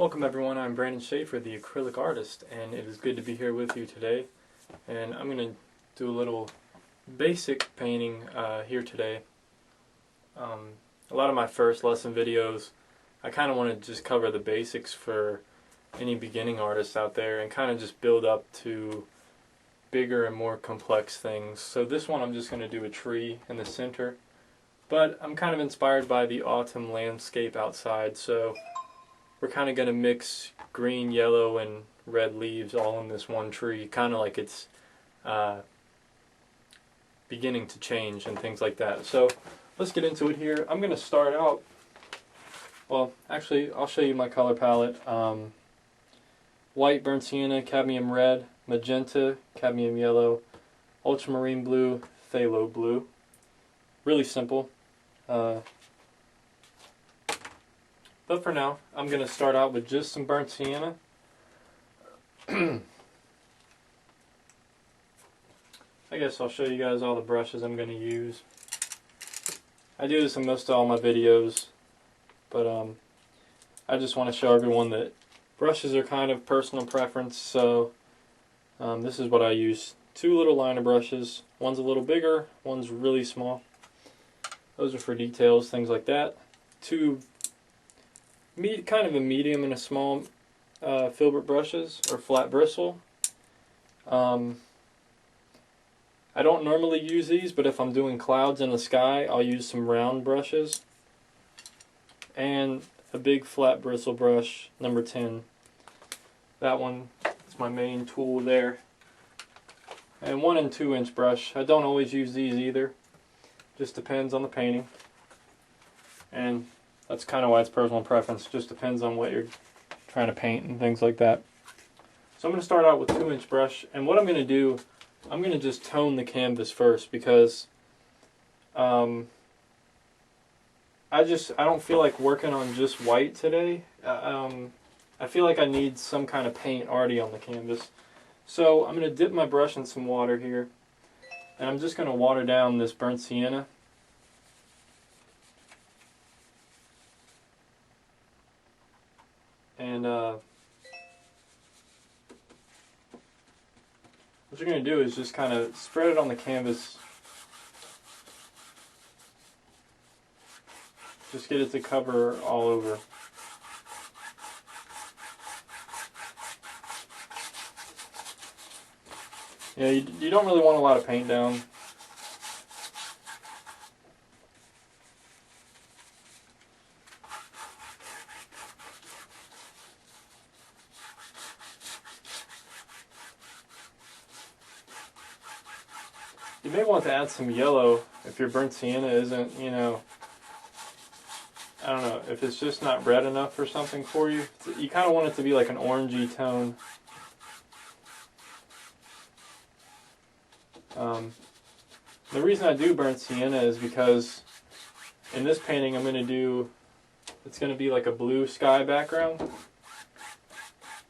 Welcome everyone, I'm Brandon Schafer, the acrylic artist, and it is good to be here with you today. And I'm going to do a little basic painting here today. A lot of my first lesson videos, I kind of want to just cover the basics for any beginning artists out there and kind of just build up to bigger and more complex things. So this one I'm just going to do a tree in the center, but I'm kind of inspired by the autumn landscape outside, so we're kind of going to mix green, yellow, and red leaves all in this one tree, kind of like it's beginning to change and things like that. So let's get into it here. I'm going to start out, well, actually, I'll show you my color palette. White, burnt sienna, cadmium red, magenta, cadmium yellow, ultramarine blue, phthalo blue. Really simple. But for now, I'm going to start out with just some burnt sienna. I guess I'll show you guys all the brushes I'm going to use. I do this in most of all my videos, but I just want to show everyone that brushes are kind of personal preference, so this is what I use. Two little liner brushes. One's a little bigger, one's really small. Those are for details, things like that. Two kind of a medium and a small filbert brushes, or flat bristle. I don't normally use these, but if I'm doing clouds in the sky, I'll use some round brushes. And a big flat bristle brush, number 10. That one is my main tool there. And 1 and 2 inch brush. I don't always use these either. Just depends on the painting. And that's kind of why it's personal preference. Just depends on what you're trying to paint and things like that. So I'm going to start out with 2 inch brush, and what I'm going to do, I'm going to just tone the canvas first, because I don't feel like working on just white today. I feel like I need some kind of paint already on the canvas. So I'm going to dip my brush in some water here, and I'm just going to water down this burnt sienna. And what you're going to do is just kind of spread it on the canvas. Just get it to cover all over. Yeah, you don't really want a lot of paint down. You may want to add some yellow if your burnt sienna isn't, I don't know, if it's just not red enough or something for you. You kind of want it to be like an orangey tone. The reason I do burnt sienna is because in this painting it's going to be like a blue sky background.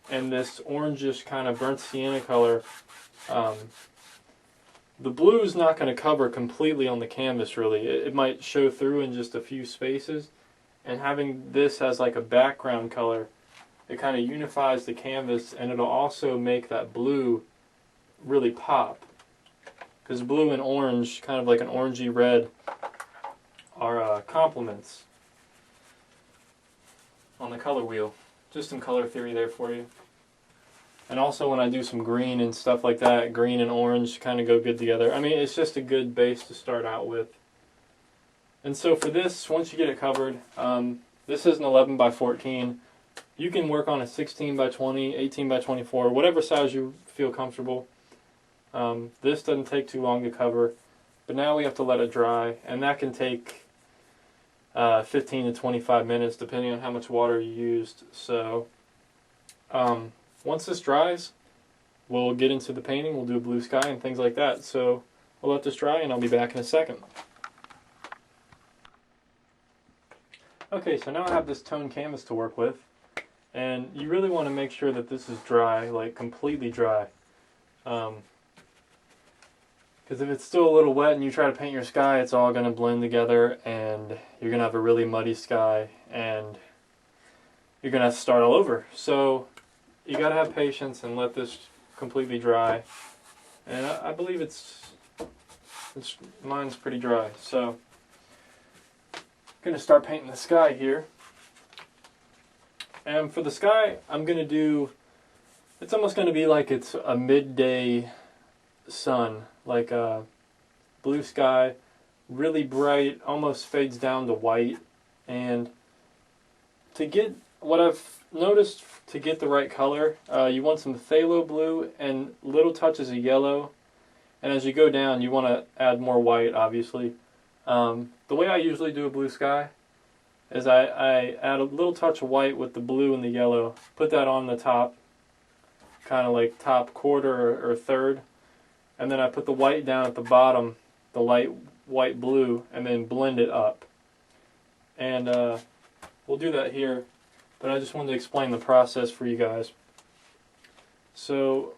And this orangish kind of burnt sienna color, the blue is not going to cover completely on the canvas, really. It might show through in just a few spaces. And having this as like a background color, it kind of unifies the canvas, and it'll also make that blue really pop. Because blue and orange, kind of like an orangey red, are complements on the color wheel. Just some color theory there for you. And also when I do some green and stuff like that, green and orange kind of go good together. I mean, it's just a good base to start out with. And so for this, once you get it covered, this is an 11 by 14. You can work on a 16 by 20, 18 by 24, whatever size you feel comfortable. This doesn't take too long to cover, but now we have to let it dry, and that can take 15 to 25 minutes depending on how much water you used. So once this dries, we'll get into the painting. We'll do a blue sky and things like that. So we'll let this dry, and I'll be back in a second. Okay, so now I have this toned canvas to work with, and you really want to make sure that this is dry, like completely dry. Because if it's still a little wet and you try to paint your sky, it's all going to blend together, and you're going to have a really muddy sky, and you're going to have to start all over. So you got to have patience and let this completely dry. And I believe mine's pretty dry. So I'm going to start painting the sky here. And for the sky, I'm going to do, it's almost going to be like it's a midday sun, like a blue sky, really bright, almost fades down to white. And to get, what I've noticed, to get the right color, you want some phthalo blue and little touches of yellow. And as you go down, you want to add more white, obviously. The way I usually do a blue sky is I add a little touch of white with the blue and the yellow, put that on the top, kind of like top quarter or third, and then I put the white down at the bottom, the light white blue, and then blend it up. And we'll do that here, but I just wanted to explain the process for you guys. So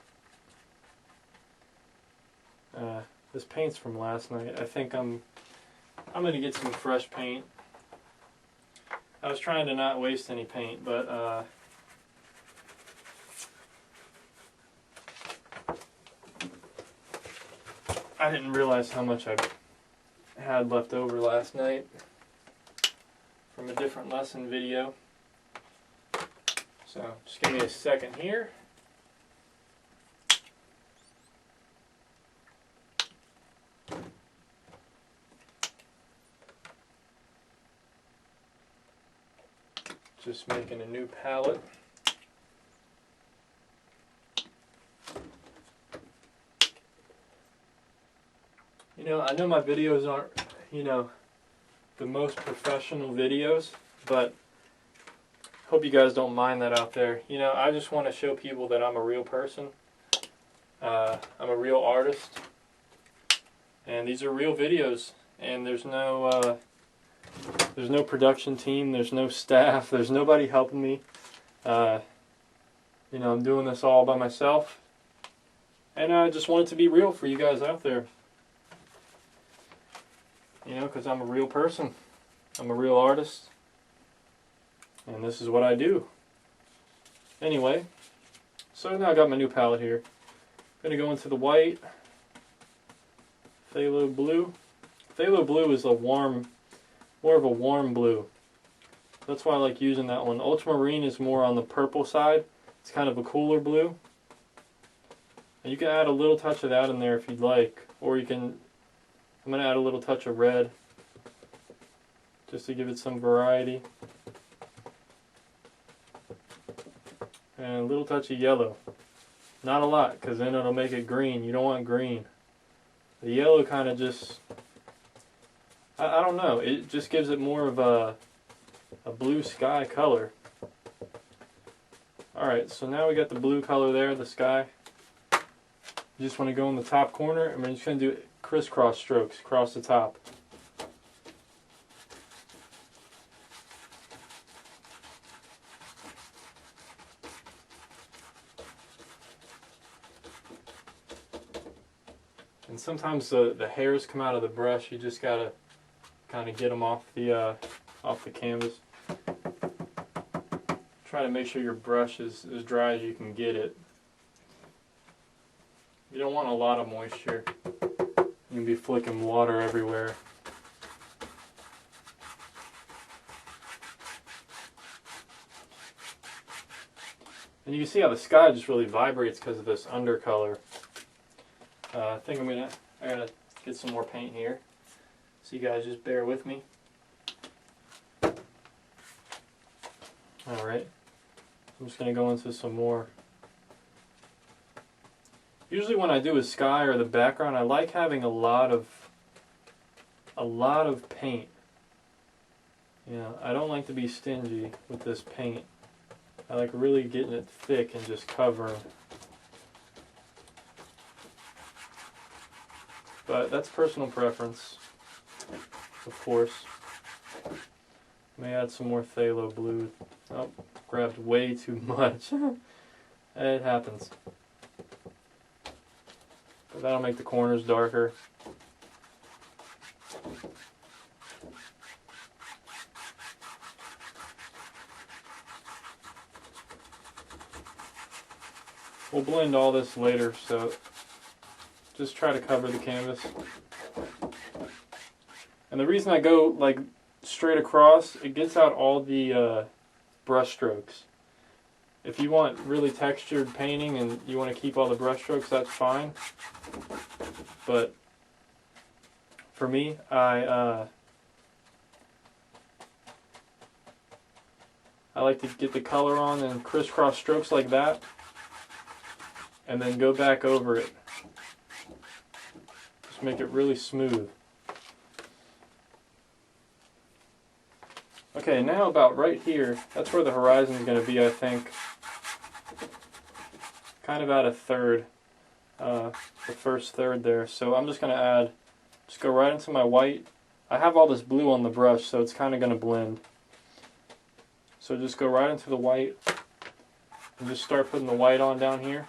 this paint's from last night. I think I'm going to get some fresh paint. I was trying to not waste any paint, but I didn't realize how much I had left over last night from a different lesson video. So just give me a second here. Just making a new palette. You know, I know my videos aren't, you know, the most professional videos, but hope you guys don't mind that out there. You know, I just want to show people that I'm a real person. I'm a real artist. And these are real videos. And there's no production team, there's no staff, there's nobody helping me. You know, I'm doing this all by myself. And I just want it to be real for you guys out there. You know, because I'm a real person. I'm a real artist. And this is what I do. Anyway, so now I got my new palette here. I'm going to go into the white. Phthalo blue. Phthalo blue is more of a warm blue. That's why I like using that one. Ultramarine is more on the purple side. It's kind of a cooler blue. And you can add a little touch of that in there if you'd like. Or you can, I'm going to add a little touch of red just to give it some variety. And a little touch of yellow. Not a lot, because then it'll make it green. You don't want green. The yellow kind of just, I don't know, it just gives it more of a blue sky color. Alright, so now we got the blue color there, the sky. You just want to go in the top corner, and we're just going to do crisscross strokes across the top. And sometimes the hairs come out of the brush. You just gotta kind of get them off the canvas. Try to make sure your brush is as dry as you can get it. You don't want a lot of moisture. You can be flicking water everywhere. And you can see how the sky just really vibrates because of this undercolor. I think I gotta get some more paint here. So you guys just bear with me. Alright. I'm just gonna go into some more. Usually when I do a sky or the background, I like having a lot of paint. You know, I don't like to be stingy with this paint. I like really getting it thick and just covering. But that's personal preference, of course. May add some more phthalo blue. Oh, grabbed way too much. It happens. But that'll make the corners darker. We'll blend all this later, so just try to cover the canvas. And the reason I go like straight across, it gets out all the brush strokes. If you want really textured painting and you want to keep all the brush strokes, that's fine. But for me, I like to get the color on and crisscross strokes like that, and then go back over it. Just make it really smooth. Okay, now about right here, that's where the horizon is going to be, I think. Kind of at a third, the first third there. So I'm just going to just go right into my white. I have all this blue on the brush, so it's kind of going to blend. So just go right into the white and just start putting the white on down here.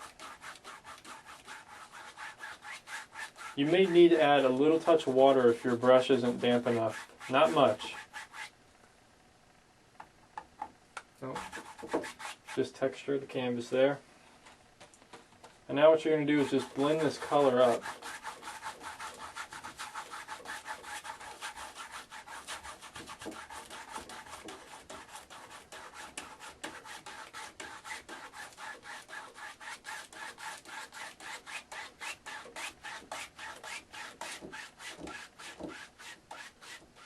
You may need to add a little touch of water if your brush isn't damp enough. Not much. Oh. Just texture the canvas there. And now what you're going to do is just blend this color up.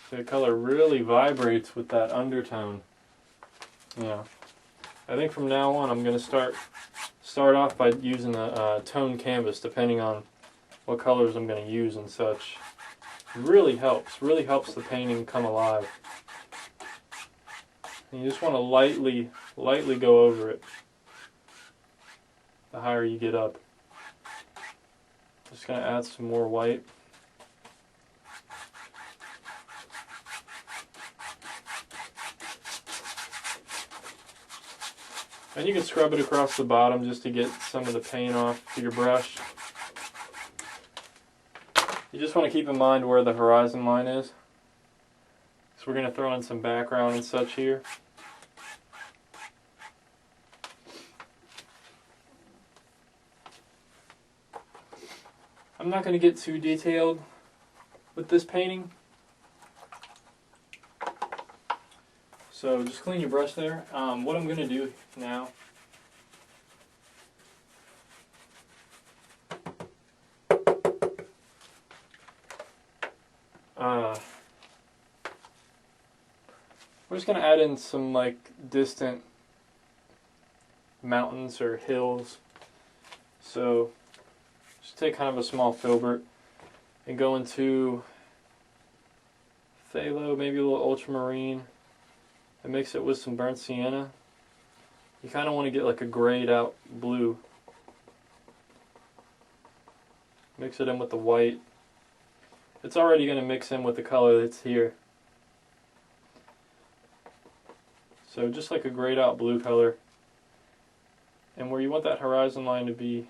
The color really vibrates with that undertone. Yeah. I think from now on I'm going to start off by using a tone canvas depending on what colors I'm going to use and such. It really helps the painting come alive. And you just want to lightly go over it the higher you get up. Just going to add some more white. And you can scrub it across the bottom just to get some of the paint off your brush. You just want to keep in mind where the horizon line is. So we're going to throw in some background and such here. I'm not going to get too detailed with this painting. So just clean your brush there. What I'm going to do now, we're just going to add in some like distant mountains or hills. So just take kind of a small filbert and go into phthalo, maybe a little ultramarine. And mix it with some burnt sienna. You kind of want to get like a grayed out blue. Mix it in with the white. It's already going to mix in with the color that's here. So just like a grayed out blue color. And where you want that horizon line to be,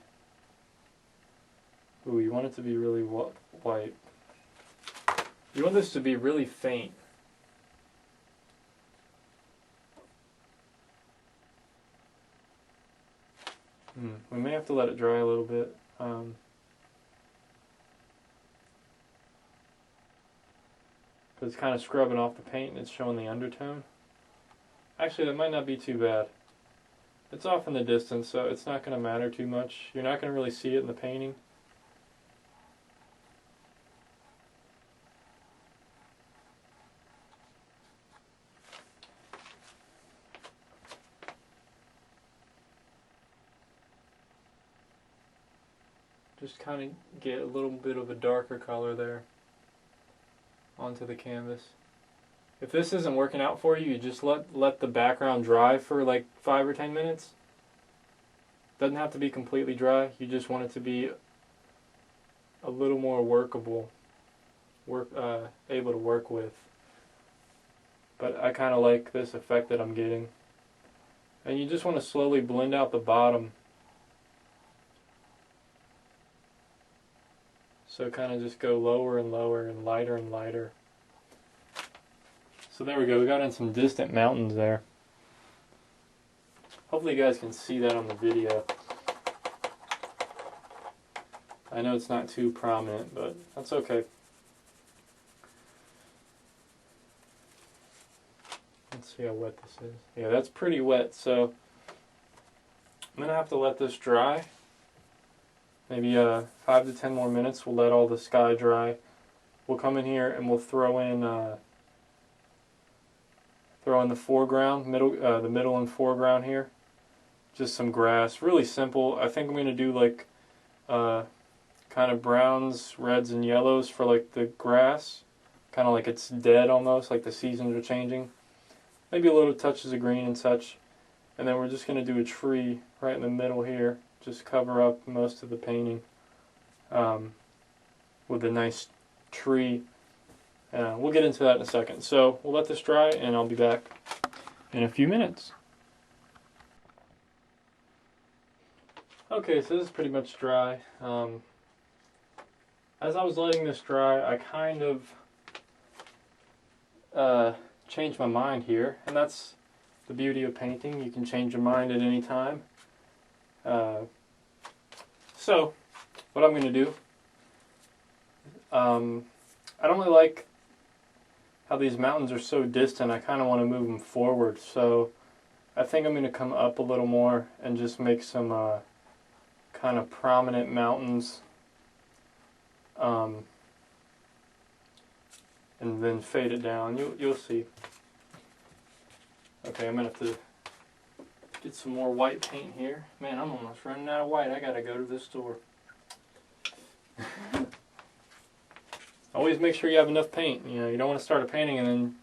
ooh, you want it to be really white. You want this to be really faint. We may have to let it dry a little bit. Because it's kind of scrubbing off the paint and it's showing the undertone. Actually, that might not be too bad. It's off in the distance, so it's not going to matter too much. You're not going to really see it in the painting. Just kind of get a little bit of a darker color there onto the canvas. If this isn't working out for you, you just let the background dry for like 5 or 10 minutes. Doesn't have to be completely dry. You just want it to be a little more workable, able to work with. But I kind of like this effect that I'm getting. And you just want to slowly blend out the bottom. So kind of just go lower and lower and lighter and lighter. So there we go, we got in some distant mountains there. Hopefully you guys can see that on the video. I know it's not too prominent, but that's okay. Let's see how wet this is. Yeah, that's pretty wet, so I'm going to have to let this dry. Maybe 5 to 10 more minutes. We'll let all the sky dry. We'll come in here and we'll throw in the foreground, the middle and foreground here. Just some grass, really simple. I think I'm going to do like kind of browns, reds, and yellows for like the grass. Kind of like it's dead almost, like the seasons are changing. Maybe a little touches of green and such. And then we're just going to do a tree right in the middle here. Just cover up most of the painting with a nice tree. We'll get into that in a second. So we'll let this dry and I'll be back in a few minutes. Okay, so this is pretty much dry. As I was letting this dry, I kind of changed my mind here, and that's the beauty of painting. You can change your mind at any time. So, what I'm going to do, I don't really like how these mountains are so distant. I kind of want to move them forward, so I think I'm going to come up a little more and just make some kind of prominent mountains, and then fade it down. You'll see. Okay, I'm going to have to get some more white paint here. Man, I'm almost running out of white. I gotta go to the store. Always make sure you have enough paint. You know, you don't want to start a painting and then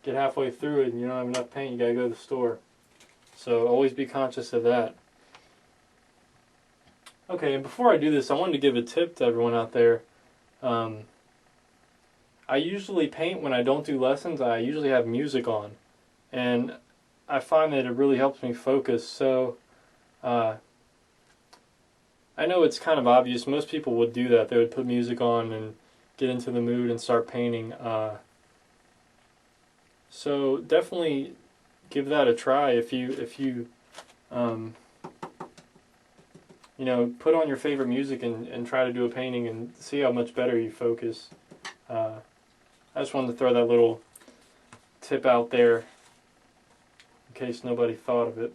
get halfway through it and you don't have enough paint. You gotta go to the store. So always be conscious of that. Okay, and before I do this, I wanted to give a tip to everyone out there. I usually paint when I don't do lessons. I usually have music on, and I find that it really helps me focus. So I know it's kind of obvious. Most people would do that. They would put music on and get into the mood and start painting. So definitely give that a try. If you you know, put on your favorite music and try to do a painting and see how much better you focus. I just wanted to throw that little tip out there in case nobody thought of it.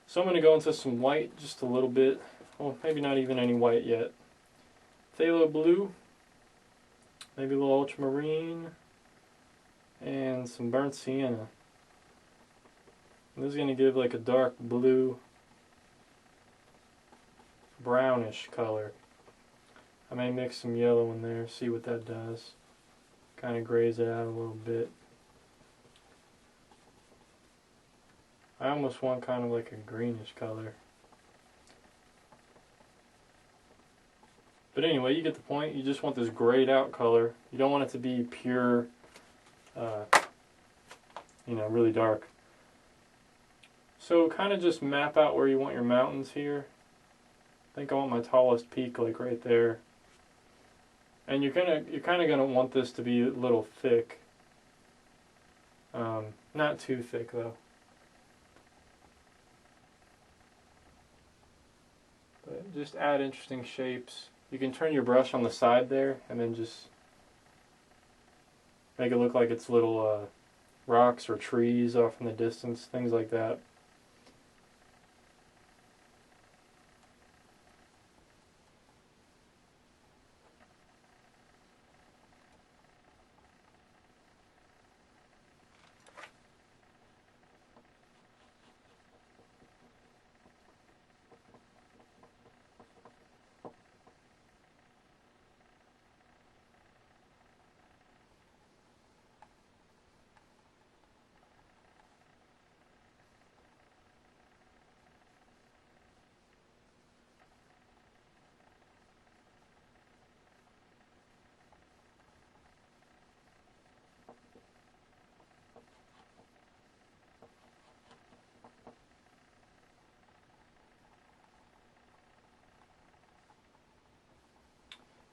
So I'm going to go into some white just a little bit. Well, maybe not even any white yet. Phthalo blue, maybe a little ultramarine, and some burnt sienna. And this is going to give like a dark blue, brownish color. I may mix some yellow in there, see what that does. Kind of grays it out a little bit. I almost want kind of like a greenish color. But anyway, you get the point. You just want this grayed out color. You don't want it to be pure, you know, really dark. So kind of just map out where you want your mountains here. I think I want my tallest peak like right there. And you're kind of gonna want this to be a little thick. Not too thick though. But just add interesting shapes. You can turn your brush on the side there and then just make it look like it's little rocks or trees off in the distance, things like that.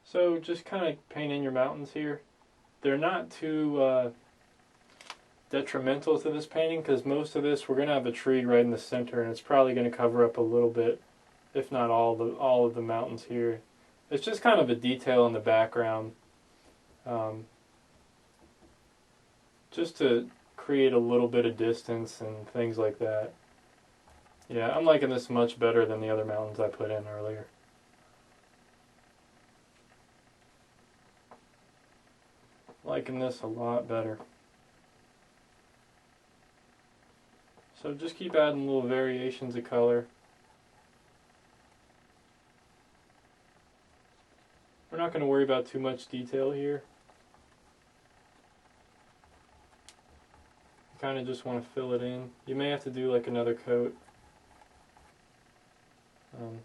So just kind of paint in your mountains here. They're not too detrimental to this painting because most of this, we're going to have a tree right in the center and it's probably going to cover up a little bit if not all of the mountains here. It's just kind of a detail in the background, just to create a little bit of distance and things like that. Yeah, I'm liking this much better than the other mountains I put in earlier. Liking this a lot better. So just keep adding little variations of color. We're not going to worry about too much detail here. You kind of just want to fill it in. You may have to do like another coat.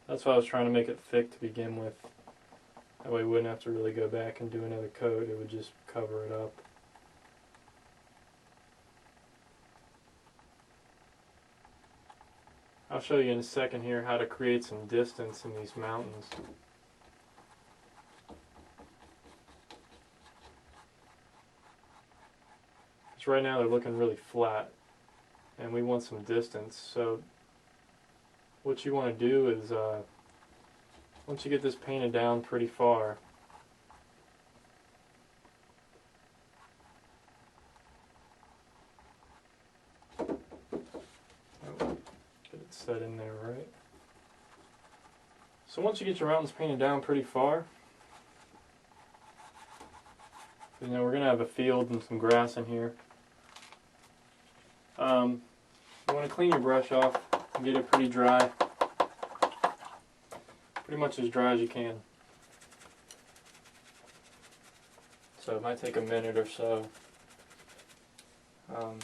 That's why I was trying to make it thick to begin with. That way we wouldn't have to really go back and do another coat. It would just cover it up. I'll show you in a second here how to create some distance in these mountains. Because right now they're looking really flat and we want some distance. So what you want to do is once you get this painted down pretty far, set in there, right? So once you get your mountains painted down pretty far, you know, we're going to have a field and some grass in here. You want to clean your brush off and get it pretty dry. Pretty much as dry as you can. So it might take a minute or so. Okay.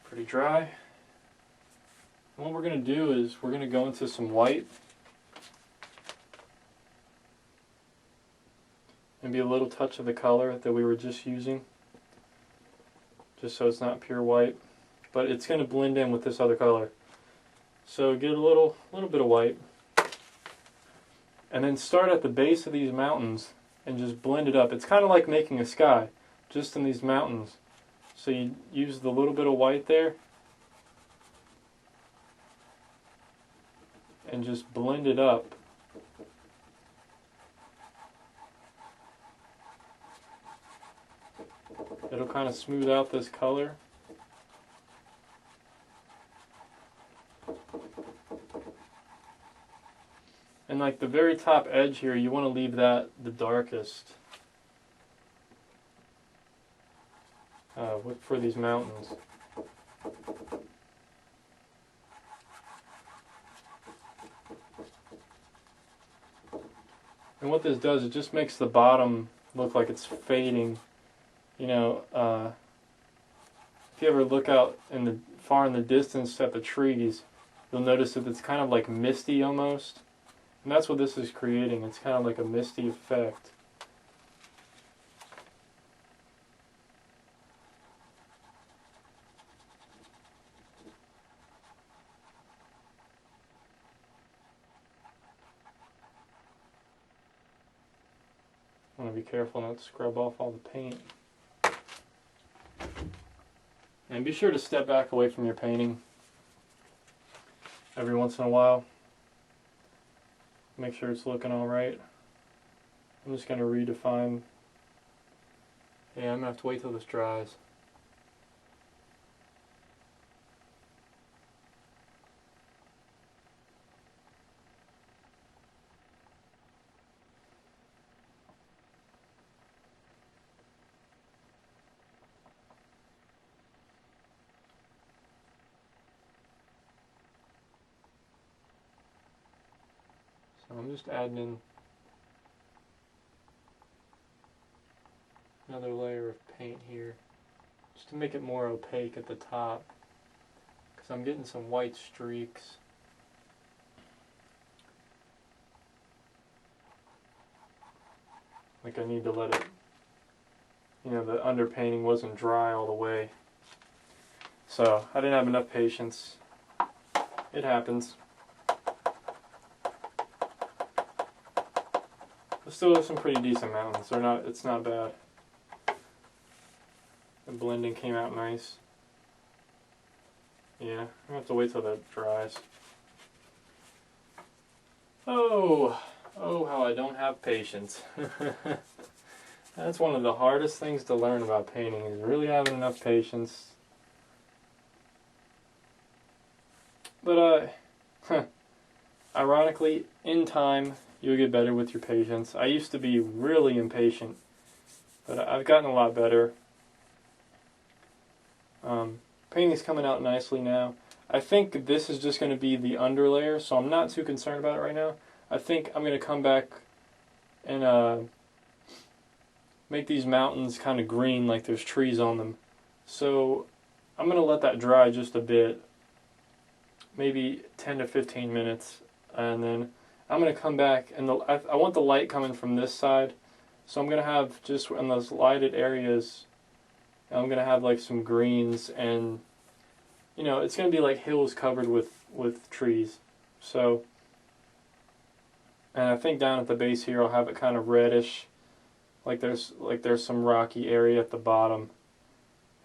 Pretty dry. And what we're going to do is we're going to go into some white. Maybe a little touch of the color that we were just using. Just so it's not pure white. But it's going to blend in with this other color. So get a little bit of white. And then start at the base of these mountains and just blend it up. It's kind of like making a sky, just in these mountains. So you use the little bit of white there and just blend it up. It'll kind of smooth out this color. And like the very top edge here, you want to leave that the darkest for these mountains. And what this does, it just makes the bottom look like it's fading. You know, if you ever look out far in the distance at the trees, you'll notice that it's kind of like misty almost. And that's what this is creating. It's kind of like a misty effect. I want to be careful not to scrub off all the paint. And be sure to step back away from your painting every once in a while. Make sure it's looking alright. I'm just going to redefine. Yeah, I'm going to have to wait till this dries. So I'm just adding in another layer of paint here, just to make it more opaque at the top, because I'm getting some white streaks. Like I need to let it, you know, the underpainting wasn't dry all the way. So I didn't have enough patience. It happens. But still have some pretty decent mountains. It's not bad. blending came out nice. Yeah, I have to wait till that dries. Oh, how I don't have patience. That's one of the hardest things to learn about painting, is really having enough patience. But, ironically, in time, you'll get better with your patience. I used to be really impatient, but I've gotten a lot better. Painting's coming out nicely now. I think this is just going to be the underlayer, so I'm not too concerned about it right now. I think I'm going to come back and make these mountains kind of green, like there's trees on them. So I'm going to let that dry just a bit, maybe 10 to 15 minutes, and then I'm going to come back, and I want the light coming from this side, so I'm going to have just in those lighted areas, I'm going to have like some greens, and you know, it's going to be like hills covered with trees. So, and I think down at the base here I'll have it kind of reddish, like there's some rocky area at the bottom,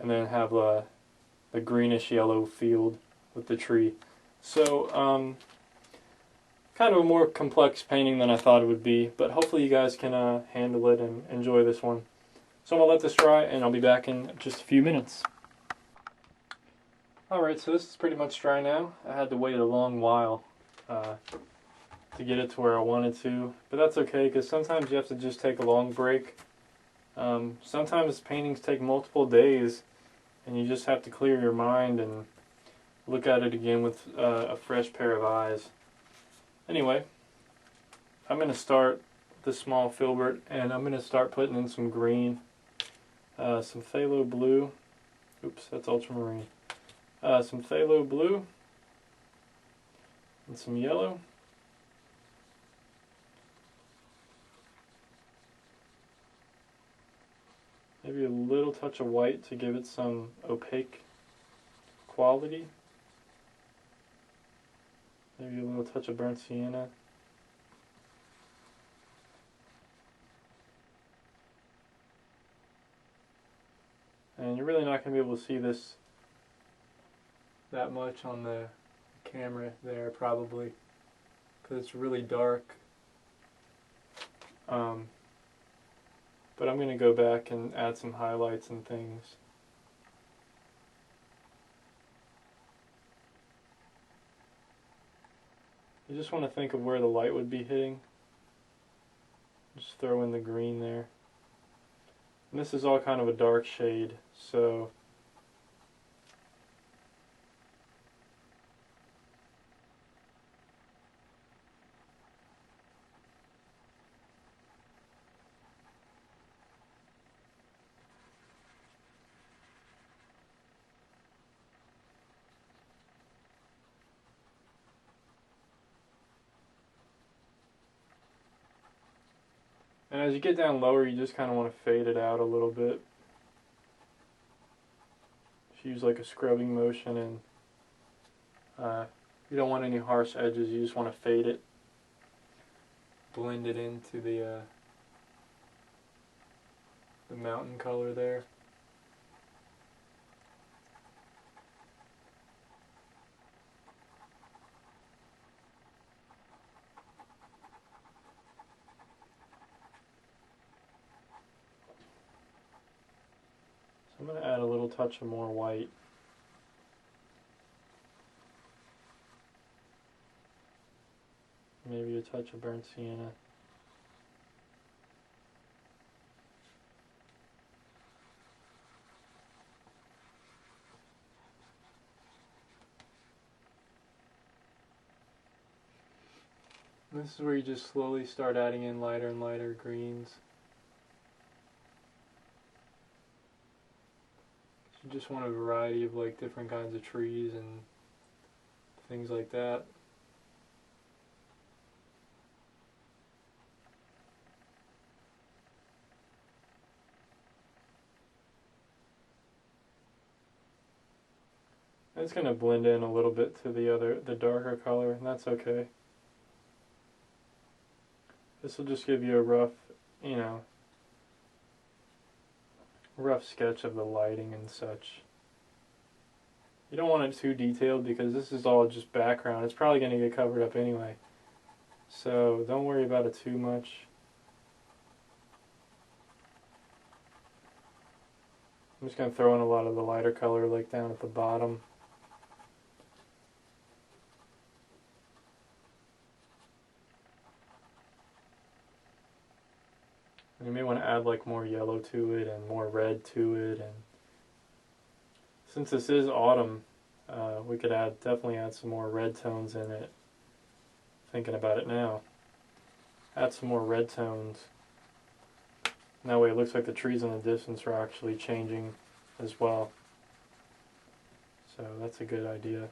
and then have the greenish yellow field with the tree. So kind of a more complex painting than I thought it would be, but hopefully you guys can handle it and enjoy this one. So I'm going to let this dry, and I'll be back in just a few minutes. Alright, so this is pretty much dry now. I had to wait a long while to get it to where I wanted to, but that's okay, because sometimes you have to just take a long break. Sometimes paintings take multiple days, and you just have to clear your mind and look at it again with a fresh pair of eyes. Anyway, I'm going to start the small filbert, and I'm going to start putting in some green, some phthalo blue. Oops, that's ultramarine. Some phthalo blue and some yellow. Maybe a little touch of white to give it some opaque quality. Maybe a little touch of burnt sienna. And you're really not going to be able to see this that much on the camera there, probably, because it's really dark. But I'm going to go back and add some highlights and things. You just want to think of where the light would be hitting. Just throw in the green there. And this is all kind of a dark shade, so and as you get down lower, you just kind of want to fade it out a little bit. Just use like a scrubbing motion, and you don't want any harsh edges, you just want to fade it. Blend it into the mountain color there. I'm going to add a little touch of more white. Maybe a touch of burnt sienna. This is where you just slowly start adding in lighter and lighter greens. You just want a variety of like different kinds of trees and things like that. And it's going to blend in a little bit to the darker color, and that's okay. This will just give you a rough, you know, rough sketch of the lighting and such. You don't want it too detailed because this is all just background. It's probably going to get covered up anyway. So don't worry about it too much. I'm just going to throw in a lot of the lighter color like down at the bottom. And you may want to add like more yellow to it and more red to it. And since this is autumn, we could definitely add some more red tones in it. Thinking about it now. Add some more red tones. And that way it looks like the trees in the distance are actually changing as well. So that's a good idea.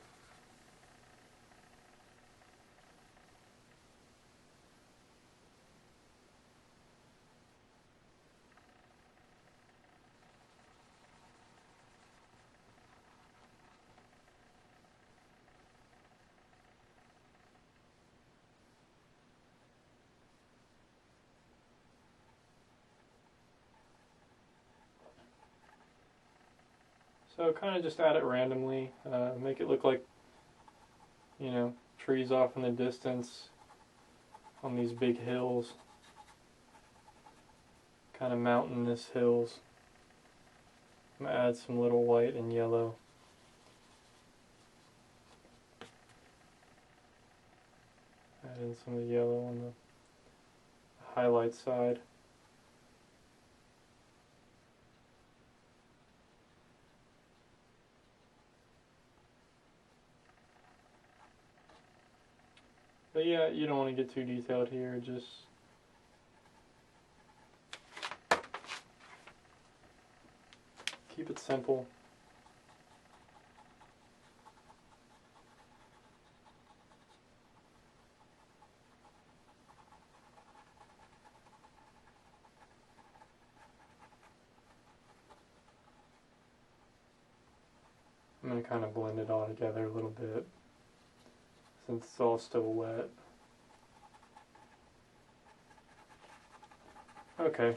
So kind of just add it randomly, make it look like, you know, trees off in the distance on these big hills, kind of mountainous hills. I'm going to add some little white and yellow. Add in some of the yellow on the highlight side. But yeah, you don't want to get too detailed here, just keep it simple. I'm going to kind of blend it all together a little bit, since it's all still wet. Okay.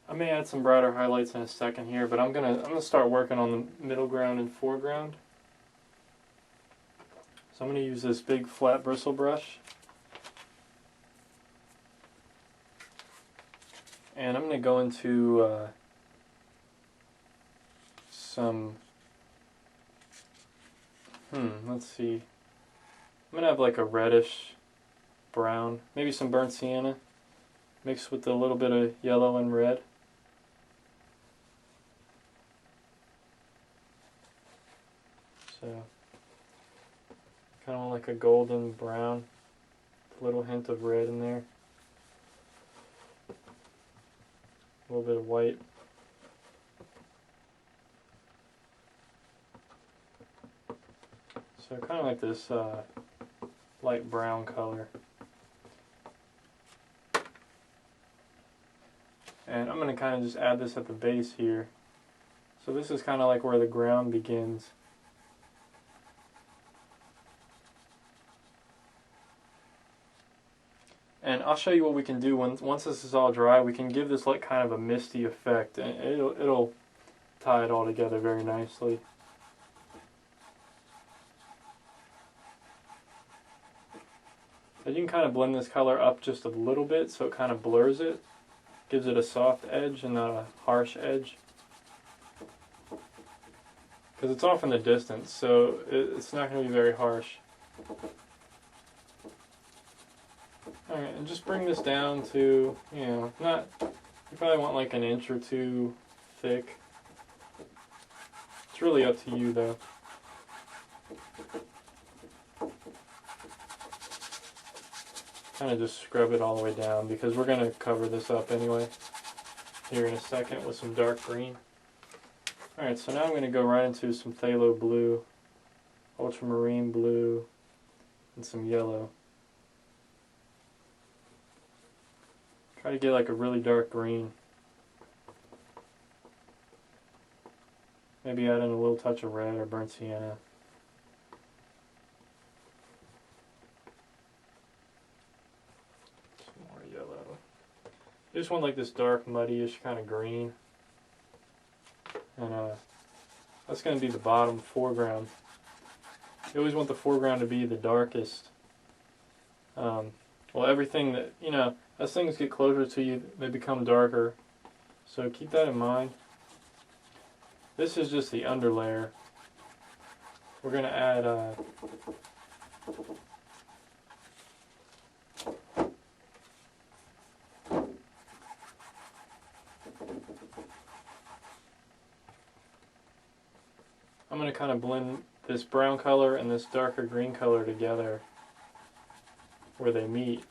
I may add some brighter highlights in a second here, but I'm gonna start working on the middle ground and foreground. So I'm gonna use this big flat bristle brush, and I'm gonna go into some. Let's see. I'm gonna have like a reddish brown, maybe some burnt sienna, mixed with a little bit of yellow and red. So, kind of want like a golden brown, with a little hint of red in there. A little bit of white. So kind of like this light brown color. And I'm going to kind of just add this at the base here. So this is kind of like where the ground begins. And I'll show you what we can do once this is all dry. We can give this like kind of a misty effect, and it'll tie it all together very nicely. So you can kind of blend this color up just a little bit so it kind of blurs it. Gives it a soft edge and not a harsh edge. Because it's off in the distance, so it's not going to be very harsh. Alright, and just bring this down to, you know, you probably want like an inch or two thick. It's really up to you though. Kind of just scrub it all the way down because we're going to cover this up anyway here in a second with some dark green. Alright, so now I'm going to go right into some phthalo blue, ultramarine blue, and some yellow. Try to get like a really dark green. Maybe add in a little touch of red or burnt sienna. Some more yellow. You just want like this dark, muddy-ish kind of green. And that's going to be the bottom foreground. You always want the foreground to be the darkest. Well, everything that, you know, as things get closer to you, they become darker. So keep that in mind. This is just the under layer. We're going to add I'm going to kind of blend this brown color and this darker green color together where they meet.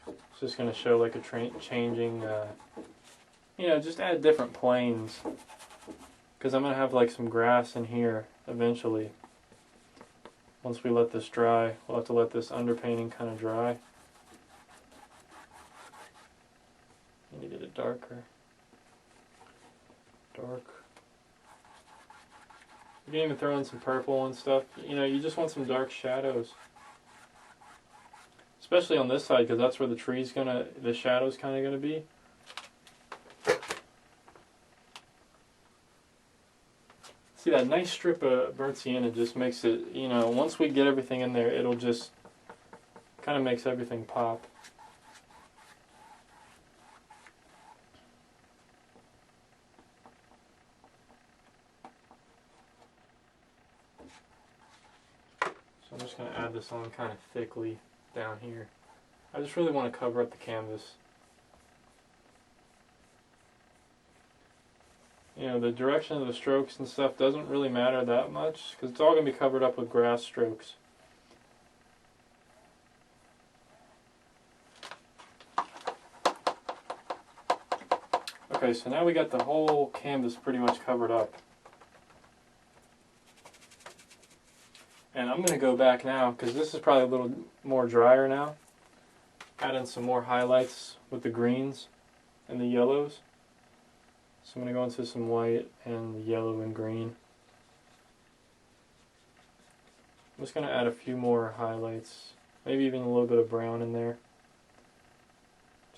It's just going to show like a changing, you know, just add different planes. Because I'm going to have like some grass in here eventually. Once we let this dry, we'll have to let this underpainting kind of dry. I need to get it darker. Dark. You can even throw in some purple and stuff. You know, you just want some dark shadows. Especially on this side, because that's where the tree's gonna, the shadow's kind of gonna be. See, that nice strip of burnt sienna just makes it, you know, once we get everything in there, it'll just kind of makes everything pop. So I'm just going to add this on kind of thickly down here. I just really want to cover up the canvas. You know, the direction of the strokes and stuff doesn't really matter that much because it's all going to be covered up with grass strokes. Okay, so now we got the whole canvas pretty much covered up. And I'm going to go back now because this is probably a little more drier now. Add in some more highlights with the greens and the yellows. So I'm going to go into some white and yellow and green. I'm just going to add a few more highlights, maybe even a little bit of brown in there,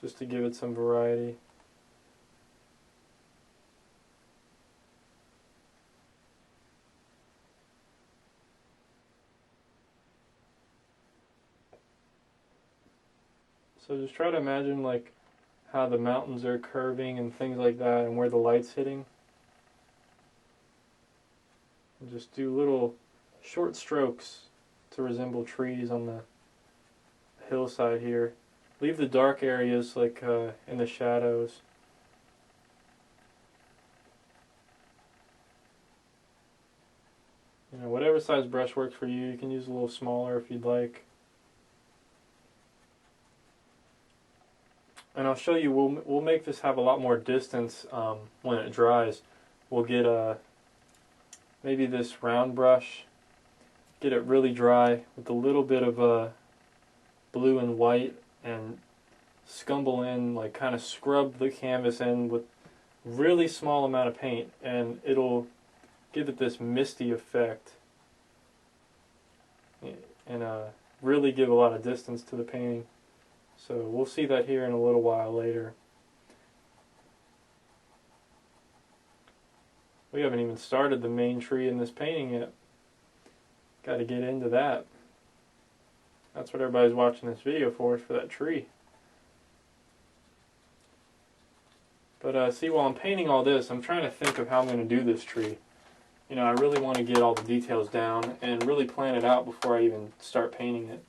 just to give it some variety. So just try to imagine like how the mountains are curving and things like that and where the light's hitting. And just do little short strokes to resemble trees on the hillside here. Leave the dark areas like in the shadows. You know, whatever size brush works for you. You can use a little smaller if you'd like. And I'll show you, we'll make this have a lot more distance when it dries. We'll get maybe this round brush, get it really dry with a little bit of blue and white, and scumble in, like kind of scrub the canvas in with really small amount of paint, and it'll give it this misty effect and really give a lot of distance to the painting. So we'll see that here in a little while later. We haven't even started the main tree in this painting yet. Got to get into that. That's what everybody's watching this video for, is for that tree. But see, while I'm painting all this, I'm trying to think of how I'm going to do this tree. You know, I really want to get all the details down and really plan it out before I even start painting it.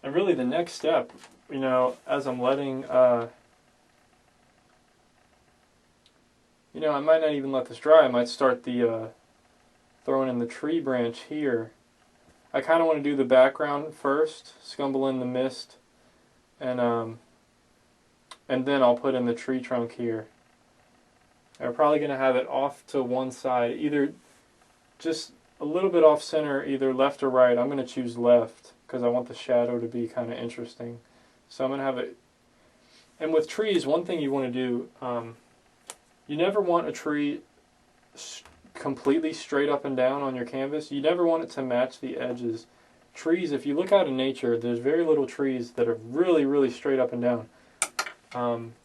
And really the next step, you know, as I'm letting, you know, I might not even let this dry. I might start the throwing in the tree branch here. I kind of want to do the background first, scumble in the mist, and then I'll put in the tree trunk here. I'm probably going to have it off to one side, either just a little bit off center, either left or right. I'm going to choose left because I want the shadow to be kind of interesting. So I'm going to have it. And with trees, one thing you want to do, you never want a tree completely straight up and down on your canvas. You never want it to match the edges. Trees, if you look out in nature, there's very little trees that are really, really straight up and down.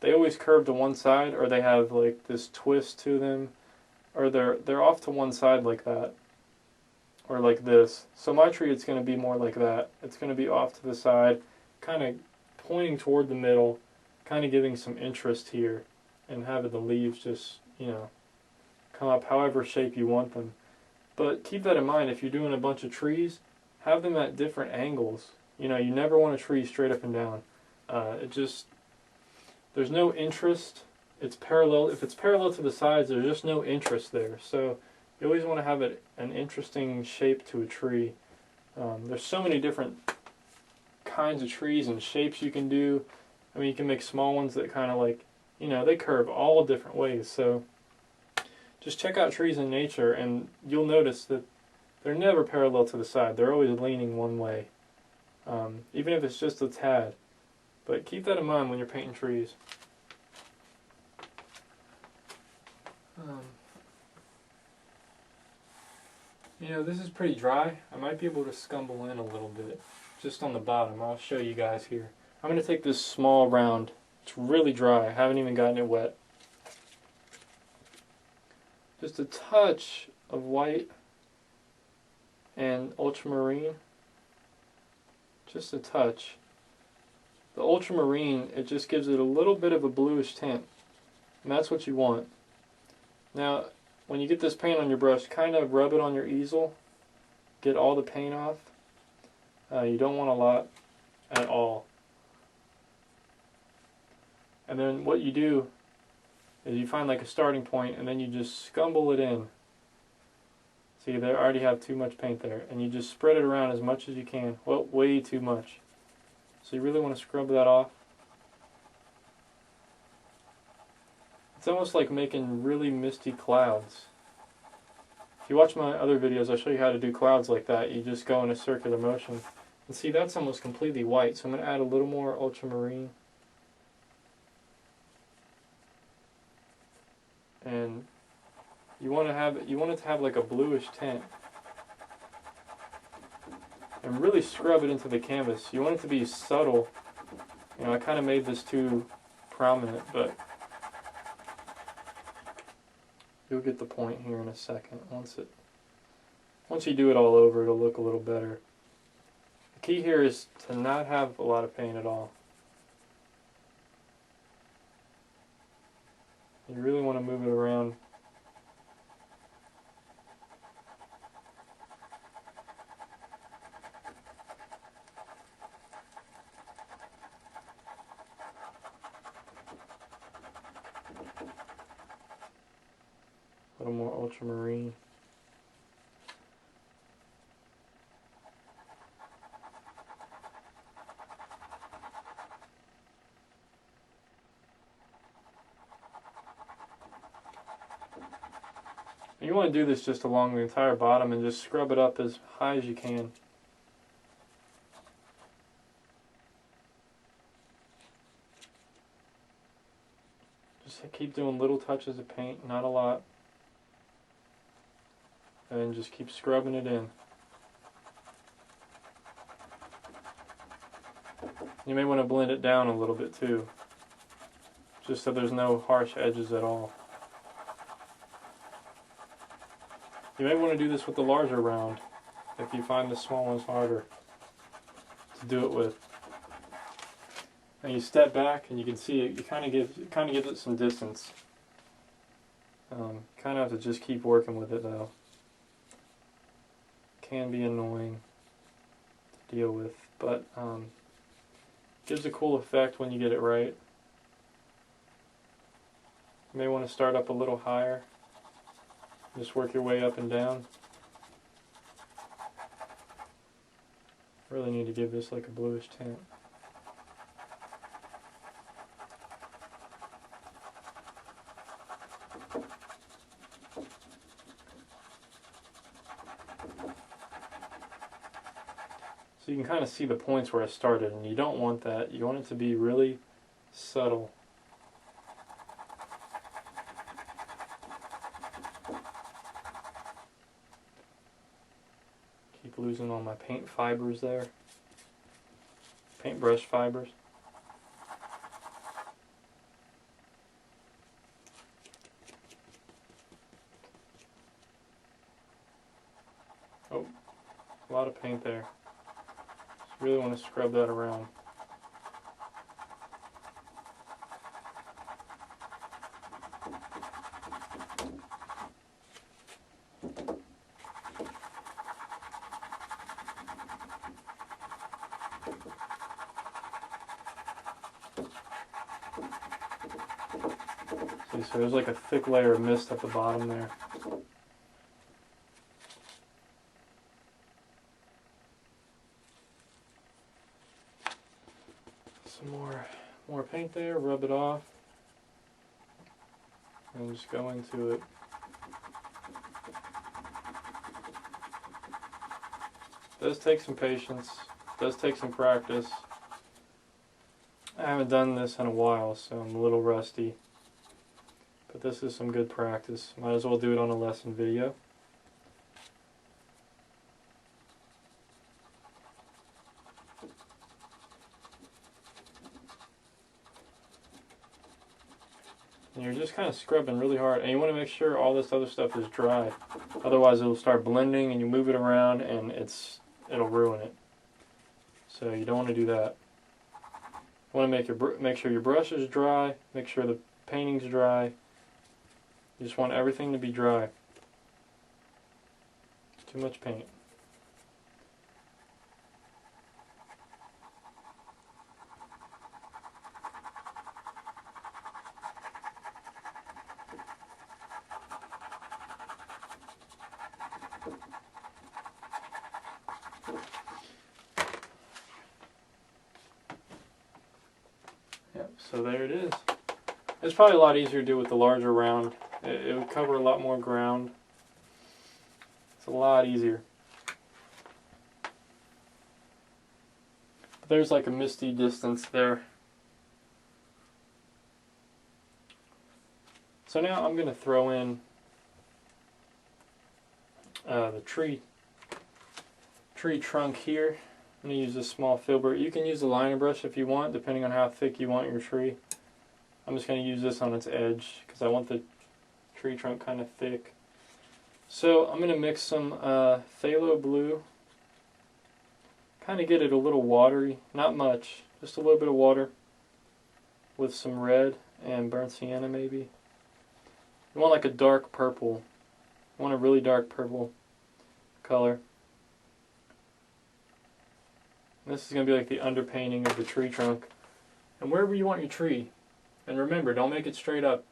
They always curve to one side, or they have like this twist to them, or they're off to one side like that, or like this. So my tree, it's going to be more like that. It's going to be off to the side, kind of pointing toward the middle, kind of giving some interest here, and having the leaves just, you know, come up however shape you want them. But keep that in mind, if you're doing a bunch of trees, have them at different angles. You know, you never want a tree straight up and down. There's no interest. It's parallel. If it's parallel to the sides, there's just no interest there. So you always want to have an interesting shape to a tree. There's so many different kinds of trees and shapes you can do. I mean, you can make small ones that kind of like, you know, they curve all different ways. So just check out trees in nature and you'll notice that they're never parallel to the side. They're always leaning one way, even if it's just a tad. But keep that in mind when you're painting trees. You know, this is pretty dry. I might be able to scumble in a little bit, just on the bottom. I'll show you guys here. I'm going to take this small round. It's really dry. I haven't even gotten it wet. Just a touch of white and ultramarine. Just a touch. The ultramarine, it just gives it a little bit of a bluish tint. And that's what you want. Now, when you get this paint on your brush, kind of rub it on your easel. Get all the paint off. You don't want a lot at all. And then what you do is you find like a starting point and then you just scumble it in. See, they already have too much paint there. And you just spread it around as much as you can. Well, way too much. So you really want to scrub that off. It's almost like making really misty clouds. If you watch my other videos, I'll show you how to do clouds like that. You just go in a circular motion. And see, that's almost completely white. So I'm going to add a little more ultramarine. And you want it to have like a bluish tint. And really scrub it into the canvas. You want it to be subtle. You know, I kind of made this too prominent, but you'll get the point here in a second. Once you do it all over, it'll look a little better. The key here is to not have a lot of paint at all. You really want to move it around. A little more ultramarine. You want to do this just along the entire bottom and just scrub it up as high as you can. Just keep doing little touches of paint, not a lot. And then just keep scrubbing it in. You may want to blend it down a little bit too, just so there's no harsh edges at all. You may want to do this with the larger round if you find the small ones harder to do it with. And you step back and you can see it, you kind of gives it some distance. Kind of have to just keep working with it though. Can be annoying to deal with, but gives a cool effect when you get it right. You may want to start up a little higher. Just work your way up and down. Really need to give this like a bluish tint. So you can kind of see the points where I started, and you don't want that. You want it to be really subtle. losing all my paint fibers there. Paintbrush fibers. Oh, a lot of paint there. Just really want to scrub that around. See, so there's like a thick layer of mist at the bottom there. Some more paint there, rub it off, and just go into it. Does take some patience, does take some practice. I haven't done this in a while, so I'm a little rusty. But this is some good practice. Might as well do it on a lesson video. And you're just kind of scrubbing really hard, and you want to make sure all this other stuff is dry. Otherwise it'll start blending and you move it around and it'll ruin it. So you don't want to do that. You want to make sure your brush is dry, make sure the painting's dry. You just want everything to be dry. Too much paint. Yep, so there it is. It's probably a lot easier to do with the larger round. It would cover a lot more ground. It's a lot easier. But there's like a misty distance there. So now I'm going to throw in the tree trunk here. I'm going to use this small filbert. You can use a liner brush if you want, depending on how thick you want your tree. I'm just going to use this on its edge because I want the tree trunk kind of thick. So I'm going to mix some phthalo blue, kind of get it a little watery, not much, just a little bit of water, with some red and burnt sienna maybe. You want like a dark purple, you want a really dark purple color. And this is going to be like the underpainting of the tree trunk. And wherever you want your tree, and remember, don't make it straight up.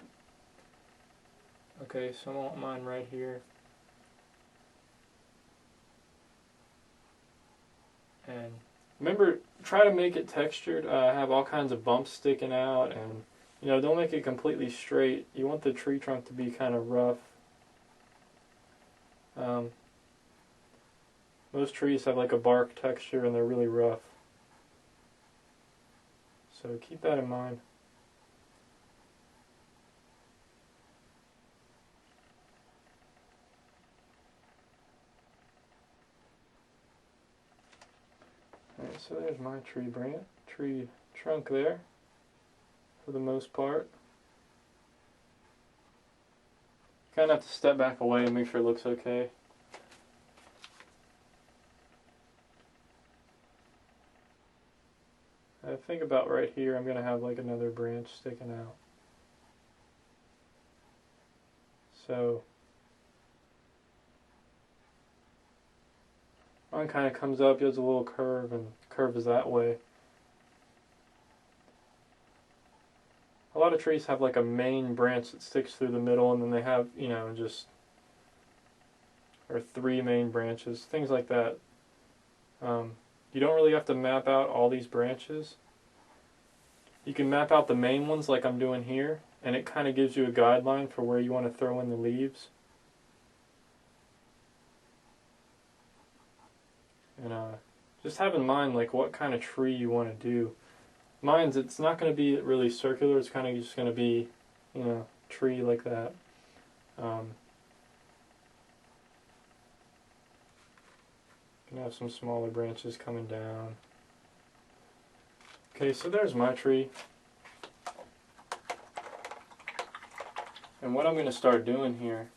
Okay, so I want mine right here. And remember, try to make it textured, have all kinds of bumps sticking out, and don't make it completely straight. You want the tree trunk to be kind of rough. Most trees have like a bark texture and they're really rough. So keep that in mind. Alright, so there's my tree trunk there, for the most part. Kind of have to step back away and make sure it looks okay. I think about right here I'm going to have like another branch sticking out. So one kind of comes up, gives a little curve, and curve is that way. A lot of trees have like a main branch that sticks through the middle, and then they have, or 3 main branches, things like that. You don't really have to map out all these branches. You can map out the main ones like I'm doing here, and it kind of gives you a guideline for where you want to throw in the leaves. And just have in mind like what kind of tree you want to do. Mine's, it's not going to be really circular, it's kind of just going to be, tree like that. Gonna have some smaller branches coming down. Okay, so there's my tree. And what I'm gonna start doing here,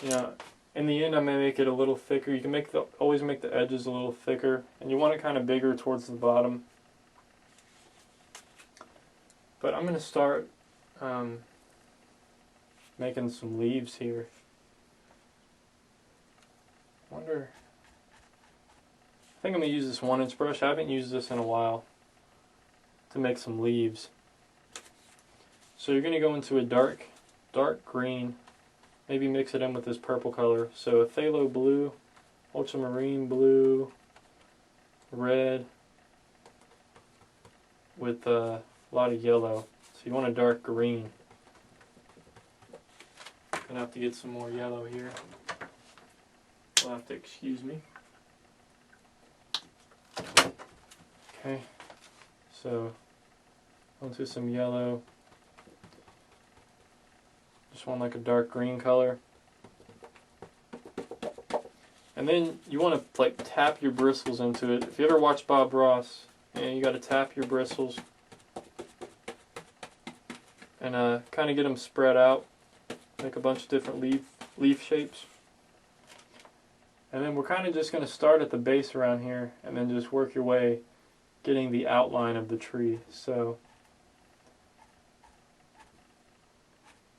you know, in the end, I'm gonna make it a little thicker. You can always make the edges a little thicker, and you want it kind of bigger towards the bottom. But I'm gonna start making some leaves here. I think I'm gonna use this 1-inch brush. I haven't used this in a while to make some leaves. So you're gonna go into a dark green. Maybe mix it in with this purple color. So a phthalo blue, ultramarine blue, red, with a lot of yellow. So you want a dark green. Gonna have to get some more yellow here. You'll have to excuse me. Okay, so onto some yellow. Just want like a dark green color. And then you want to like tap your bristles into it. If you ever watch Bob Ross, you got to tap your bristles and kind of get them spread out, make a bunch of different leaf shapes. And then we're kind of just going to start at the base around here and then just work your way getting the outline of the tree. So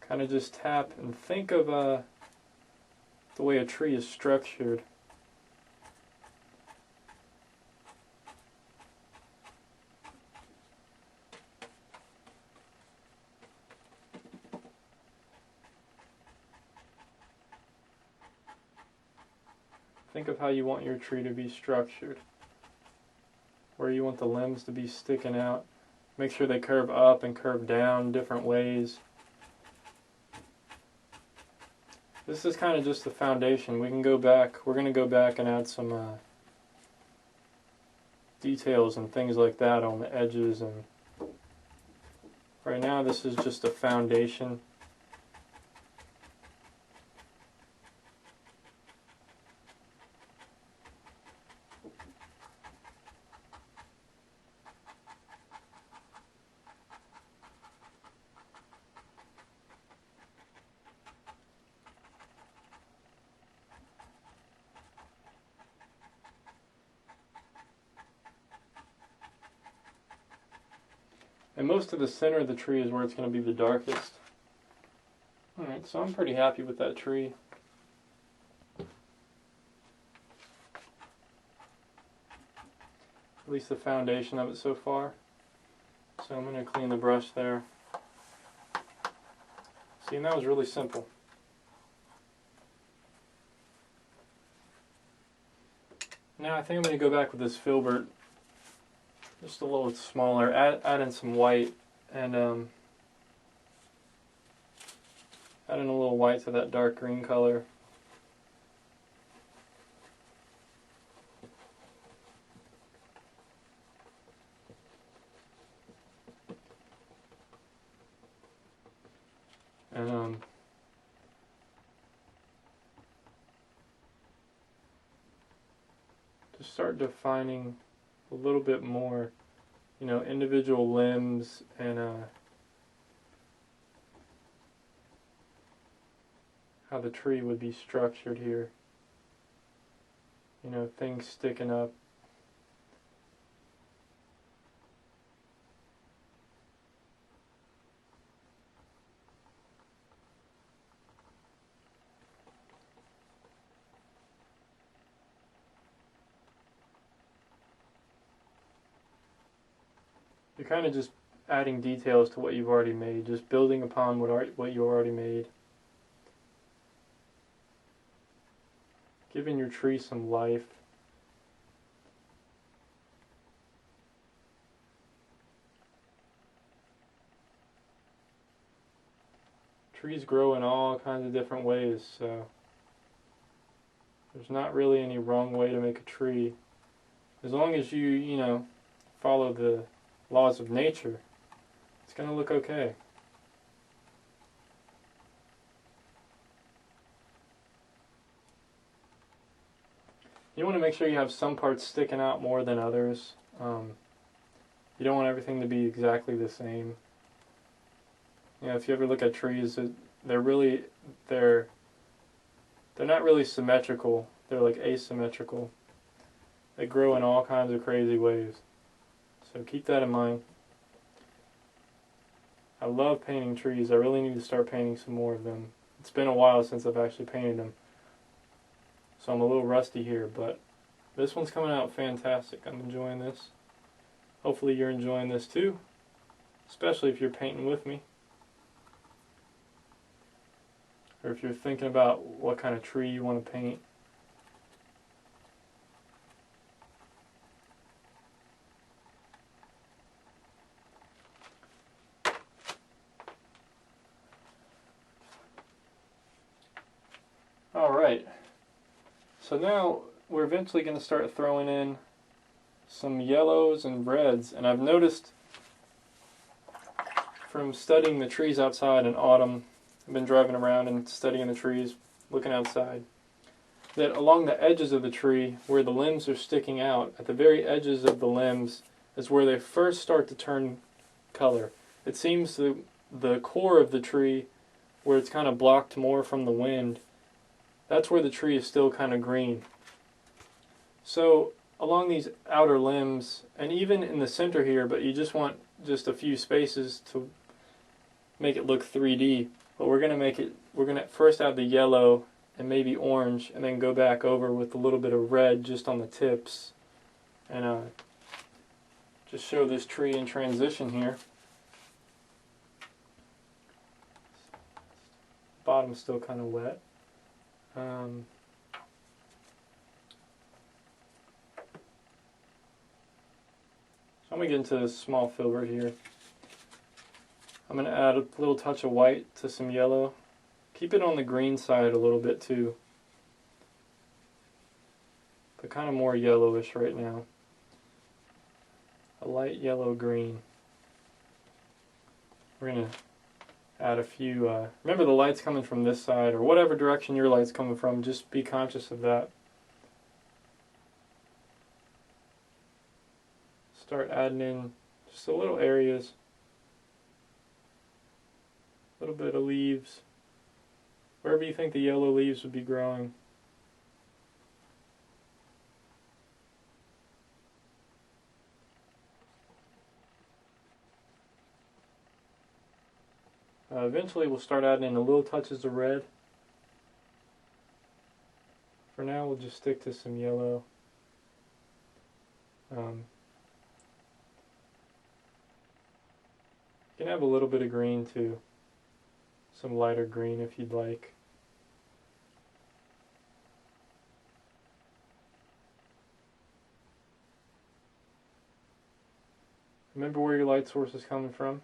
kind of just tap and think of the way a tree is structured. Think of how you want your tree to be structured. Where you want the limbs to be sticking out. Make sure they curve up and curve down different ways. This is kind of just the foundation. We can go back. We're going to go back and add some details and things like that on the edges. And right now this is just a foundation. And most of the center of the tree is where it's going to be the darkest. Alright, so I'm pretty happy with that tree. At least the foundation of it so far. So I'm going to clean the brush there. See, and that was really simple. Now I think I'm going to go back with this filbert. Just a little smaller, add in some white, and add in a little white to that dark green color. And just start defining a little bit more, you know, individual limbs and how the tree would be structured here. You know, things sticking up. You're kind of just adding details to what you've already made, just building upon what you already made. Giving your tree some life. Trees grow in all kinds of different ways, so there's not really any wrong way to make a tree. As long as you know, follow the laws of nature, it's going to look okay. You want to make sure you have some parts sticking out more than others. You don't want everything to be exactly the same. You know, if you ever look at trees, they're not really symmetrical. They're like asymmetrical. They grow in all kinds of crazy ways. So keep that in mind. I love painting trees. I really need to start painting some more of them. It's been a while since I've actually painted them. So I'm a little rusty here, but this one's coming out fantastic. I'm enjoying this. Hopefully you're enjoying this too, especially if you're painting with me. Or if you're thinking about what kind of tree you want to paint. Alright, so now we're eventually going to start throwing in some yellows and reds, and I've noticed from studying the trees outside in autumn, I've been driving around and studying the trees, looking outside, that along the edges of the tree, where the limbs are sticking out, at the very edges of the limbs is where they first start to turn color. It seems the core of the tree, where it's kind of blocked more from the wind, that's where the tree is still kind of green. So along these outer limbs, and even in the center here, but you just want just a few spaces to make it look 3D. But we're going to first add the yellow and maybe orange, and then go back over with a little bit of red just on the tips, and just show this tree in transition here. Bottom's still kind of wet. So I'm going to get into this small filbert here. I'm going to add a little touch of white to some yellow. Keep it on the green side a little bit too, but kind of more yellowish right now. A light yellow-green. We're going to add a few, remember the light's coming from this side, or whatever direction your light's coming from, just be conscious of that. Start adding in just a little areas, a little bit of leaves, wherever you think the yellow leaves would be growing. Eventually we'll start adding in the little touches of red. For now we'll just stick to some yellow. You can have a little bit of green too. Some lighter green if you'd like. Remember where your light source is coming from.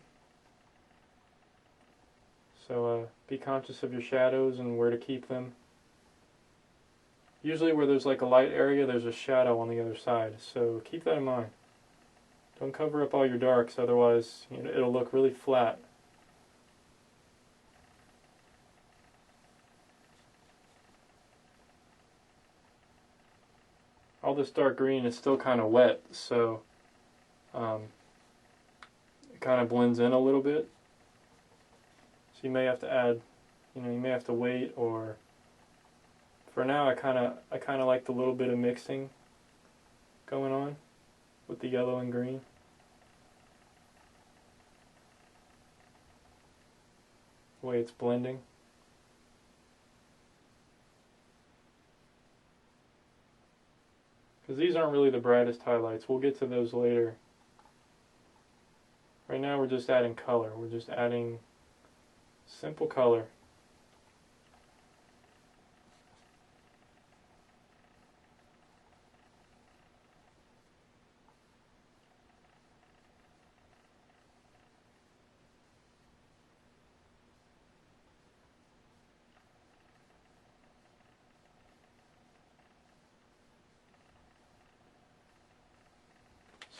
So be conscious of your shadows and where to keep them. Usually where there's like a light area, there's a shadow on the other side. So keep that in mind. Don't cover up all your darks, otherwise it'll look really flat. All this dark green is still kind of wet, so it kind of blends in a little bit. So you may have to add, you may have to wait, or for now I kind of like the little bit of mixing going on with the yellow and green. The way it's blending. Because these aren't really the brightest highlights. We'll get to those later. Right now we're just adding color. We're just adding simple color.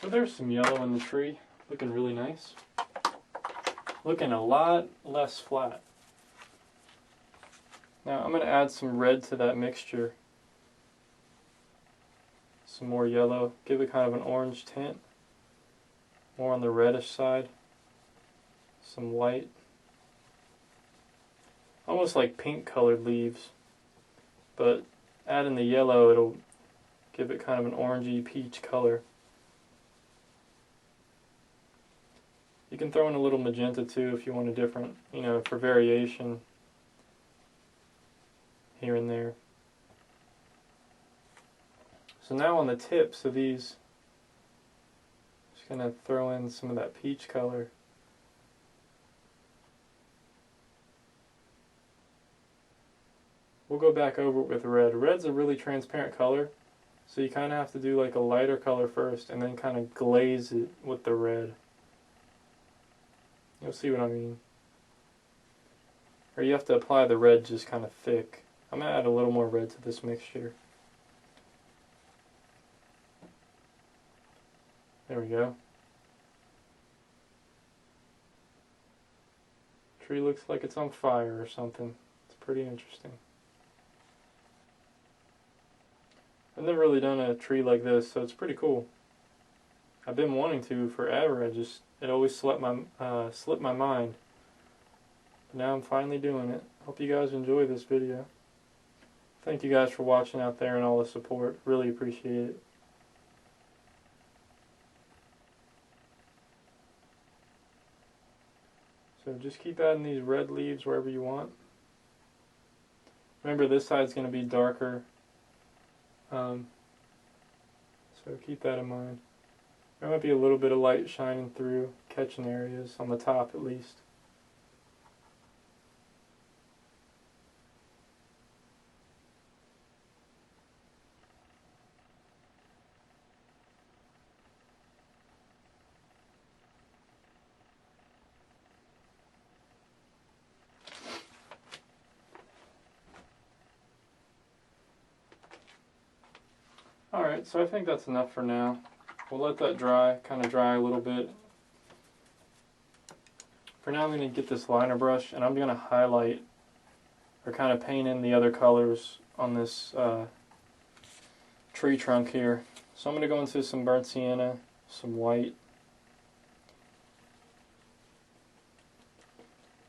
So there's some yellow in the tree, looking really nice. Looking a lot less flat. Now I'm going to add some red to that mixture. Some more yellow. Give it kind of an orange tint. More on the reddish side. Some white. Almost like pink colored leaves. But add in the yellow, it'll give it kind of an orangey peach color. You can throw in a little magenta too if you want a different, for variation here and there. So now on the tips of these, just going to throw in some of that peach color. We'll go back over it with red. Red's a really transparent color, so you kind of have to do like a lighter color first and then kind of glaze it with the red. You'll see what I mean. Or you have to apply the red just kind of thick. I'm going to add a little more red to this mixture. There we go. Tree looks like it's on fire or something. It's pretty interesting. I've never really done a tree like this, so it's pretty cool. I've been wanting to forever. It always slipped my mind. But now I'm finally doing it. Hope you guys enjoy this video. Thank you guys for watching out there and all the support. Really appreciate it. So just keep adding these red leaves wherever you want. Remember, this side's going to be darker. So keep that in mind. There might be a little bit of light shining through, catching areas, on the top at least. Alright, so I think that's enough for now. We'll let that dry, kind of dry a little bit. For now I'm going to get this liner brush and I'm going to highlight or kind of paint in the other colors on this tree trunk here. So I'm going to go into some burnt sienna, some white,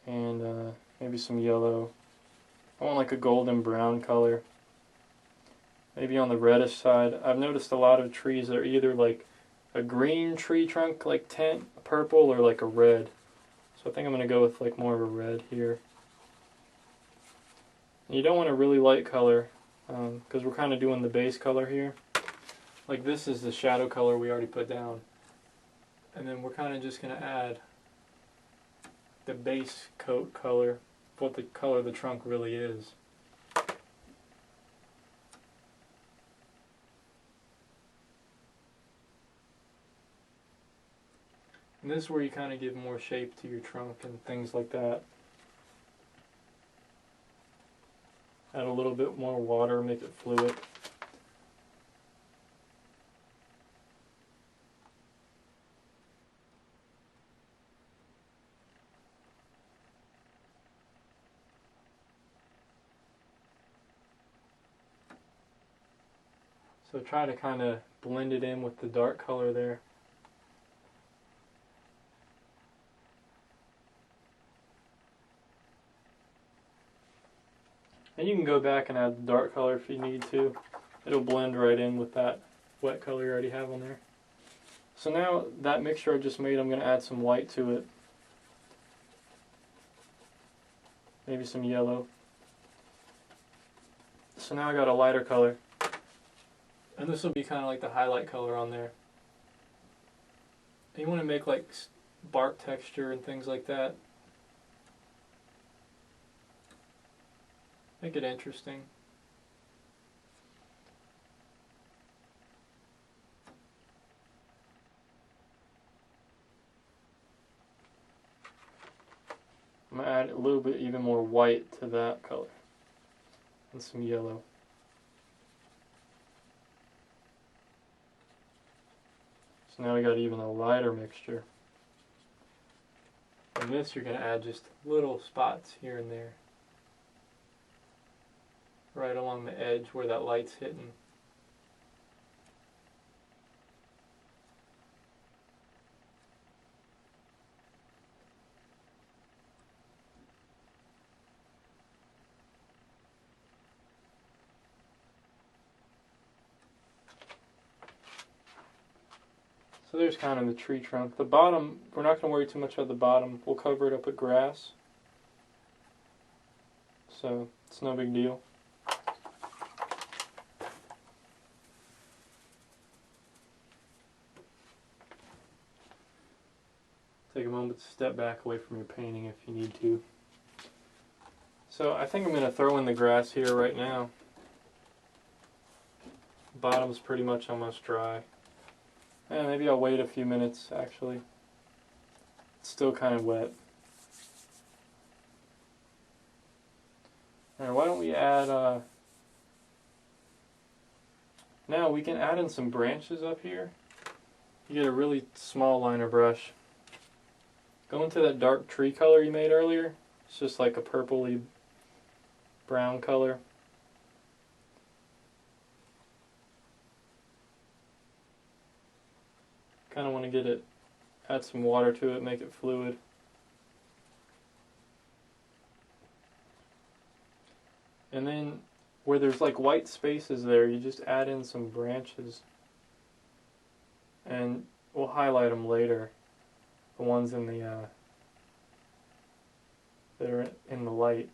and maybe some yellow. I want like a golden brown color. Maybe on the reddish side. I've noticed a lot of trees are either like a green tree trunk like tint, a purple, or like a red. So I think I'm going to go with like more of a red here. And you don't want a really light color because we're kind of doing the base color here. Like this is the shadow color we already put down. And then we're kind of just going to add the base coat color, what the color of the trunk really is. And this is where you kind of give more shape to your trunk and things like that. Add a little bit more water, make it fluid. So try to kind of blend it in with the dark color there. And you can go back and add the dark color if you need to. It'll blend right in with that wet color you already have on there. So now that mixture I just made, I'm going to add some white to it. Maybe some yellow. So now I got a lighter color. And this will be kind of like the highlight color on there. And you want to make like bark texture and things like that. Make it interesting. I'm going to add a little bit even more white to that color. And some yellow. So now we got even a lighter mixture. And this you're going to add just little spots here and there. Right along the edge where that light's hitting. So there's kind of the tree trunk. The bottom, we're not going to worry too much about the bottom. We'll cover it up with grass. So it's no big deal. Take a moment to step back away from your painting if you need to. So I think I'm going to throw in the grass here right now. Bottom's pretty much almost dry. Yeah, maybe I'll wait a few minutes actually. It's still kind of wet. Alright, why don't we add, now we can add in some branches up here. You get a really small liner brush. Go into that dark tree color you made earlier. It's just like a purpley brown color. Kind of want to get it, add some water to it, make it fluid. And then where there's like white spaces there, you just add in some branches. And we'll highlight them later. The ones in the that are in the light.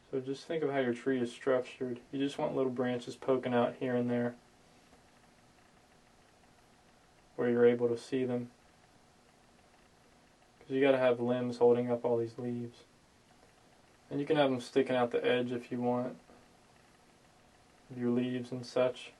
So just think of how your tree is structured. You just want little branches poking out here and there where you're able to see them. Because you got to have limbs holding up all these leaves. And you can have them sticking out the edge if you want. Your leaves and such.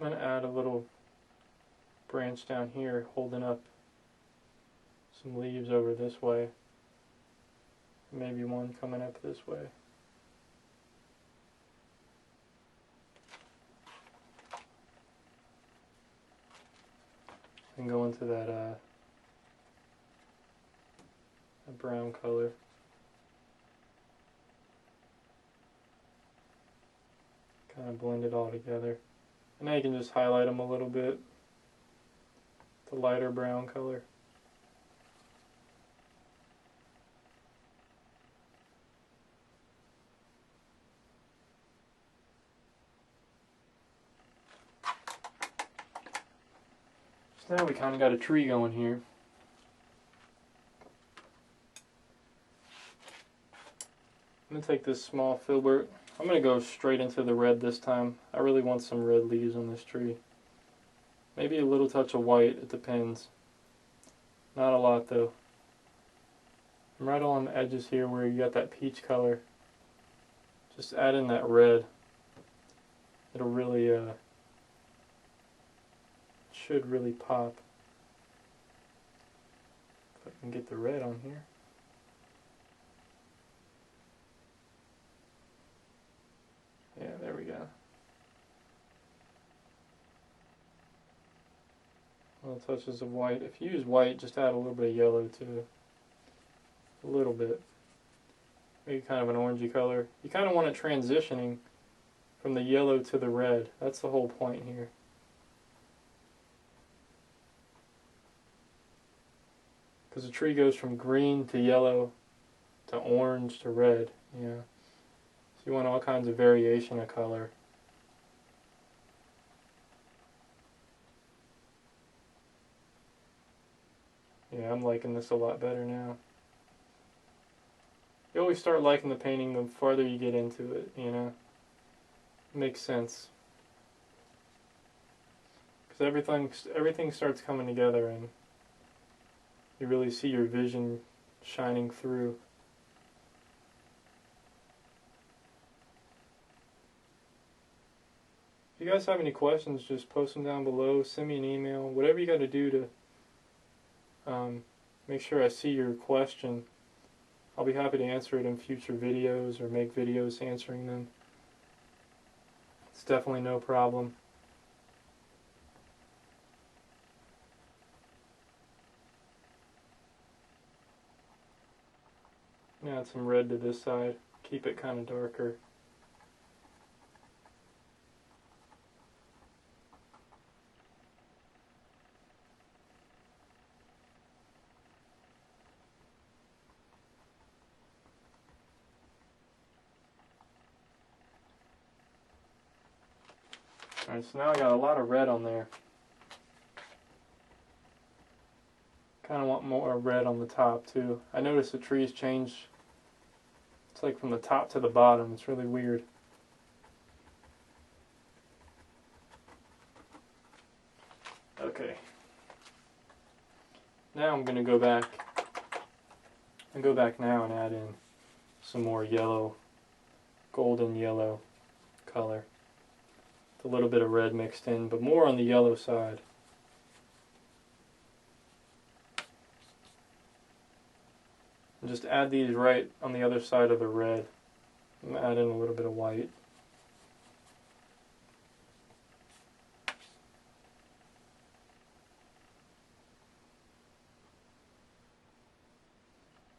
I'm going to add a little branch down here holding up some leaves over this way. Maybe one coming up this way. And go into that brown color. Kind of blend it all together. And now you can just highlight them a little bit. The lighter brown color. So now we kind of got a tree going here. I'm going to take this small filbert. I'm going to go straight into the red this time. I really want some red leaves on this tree. Maybe a little touch of white, it depends. Not a lot though. I'm right along the edges here where you got that peach color. Just add in that red. It'll really, should really pop. If I can get the red on here. Yeah, there we go. Little touches of white. If you use white, just add a little bit of yellow too. A little bit. Maybe kind of an orangey color. You kind of want it transitioning from the yellow to the red. That's the whole point here. Because the tree goes from green to yellow to orange to red. Yeah. So you want all kinds of variation of color. Yeah, I'm liking this a lot better now. You always start liking the painting the farther you get into it, you know? It makes sense. Because everything starts coming together and you really see your vision shining through. If you guys have any questions, just post them down below, send me an email, whatever you got to do to make sure I see your question. I'll be happy to answer it in future videos or make videos answering them. It's definitely no problem. Add some red to this side, keep it kind of darker. Alright, so now I got a lot of red on there. Kind of want more red on the top too. I noticed the trees change. It's like from the top to the bottom. It's really weird. Okay. Now I'm going to go back. And go back now and add in some more yellow, golden yellow color. With a little bit of red mixed in, but more on the yellow side. And just add these right on the other side of the red. And add in a little bit of white.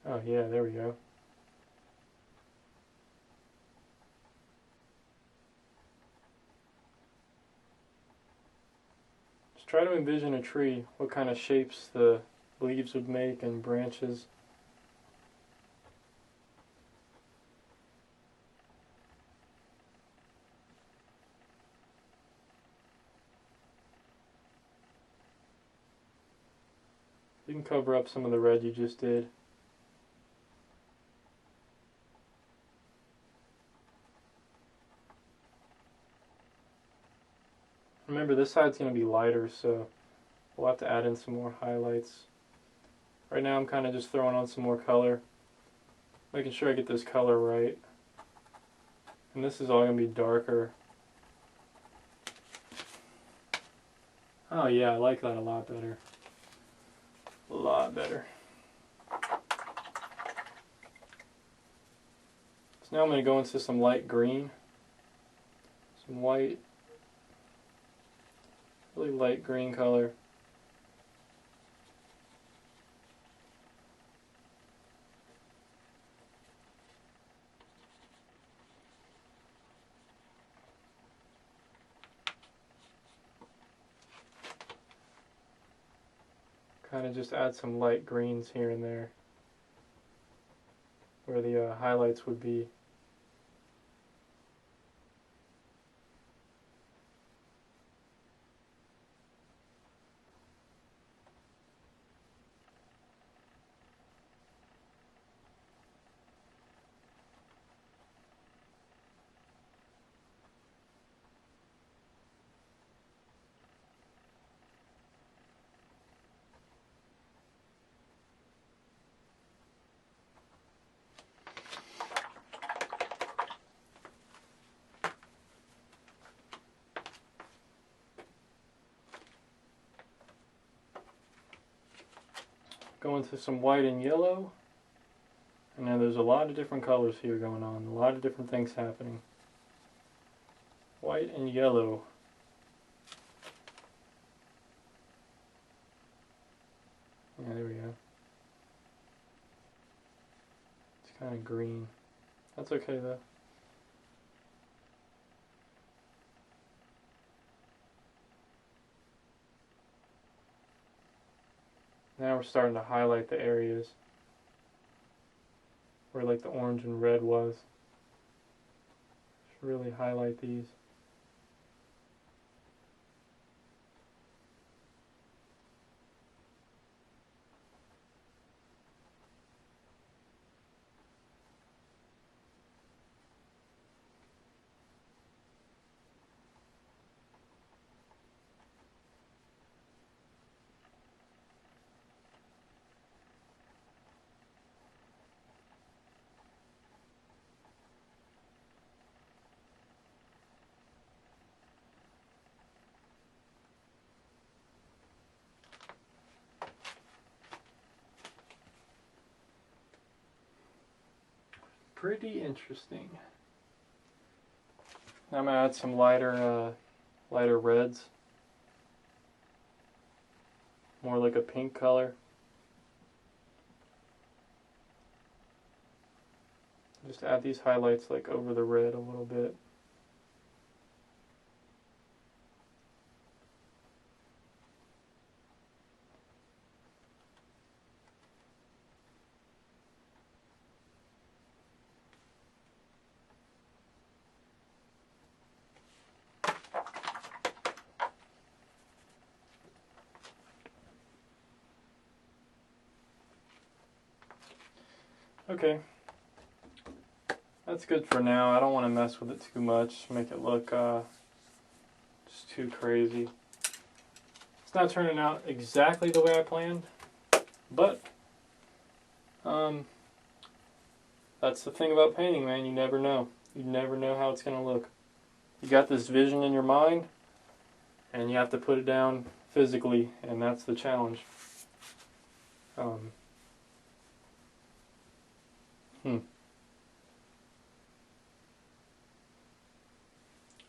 Oh yeah, there we go. Just try to envision a tree, what kind of shapes the leaves would make and branches. You can cover up some of the red you just did. Remember, this side's going to be lighter, so we'll have to add in some more highlights. Right now I'm kind of just throwing on some more color, making sure I get this color right. And this is all going to be darker. Oh yeah, I like that a lot better. A lot better. So now I'm going to go into some light green, some white, really light green color. Kind of just add some light greens here and there where the highlights would be. Go into some white and yellow. And now there's a lot of different colors here going on, a lot of different things happening. White and yellow. Yeah, there we go. It's kind of green. That's okay though. Now we're starting to highlight the areas where like the orange and red was. Just really highlight these. pretty interesting. Now I'm going to add some lighter reds. More like a pink color. Just add these highlights like over the red a little bit. Okay, that's good for now. I don't want to mess with it too much, make it look just too crazy. It's not turning out exactly the way I planned, but that's the thing about painting, man. You never know. You never know how it's going to look. You got this vision in your mind, and you have to put it down physically, and that's the challenge.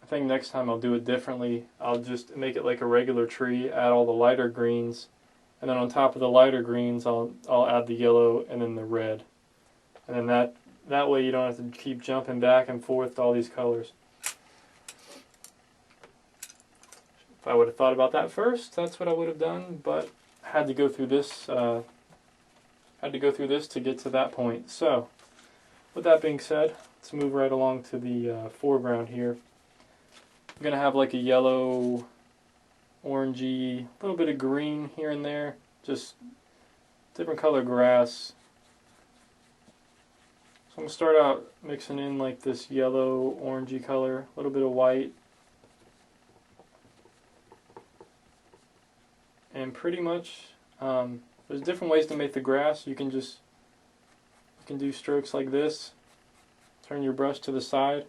I think next time I'll do it differently. I'll just make it like a regular tree, add all the lighter greens, and then on top of the lighter greens I'll add the yellow and then the red. And then that way you don't have to keep jumping back and forth to all these colors. If I would have thought about that first, that's what I would have done, but I had to go through this to get to that point. So, with that being said, let's move right along to the foreground here. I'm going to have like a yellow, orangey, a little bit of green here and there, just different color grass. So I'm going to start out mixing in like this yellow, orangey color, a little bit of white. And pretty much, there's different ways to make the grass. You can do strokes like this. Turn your brush to the side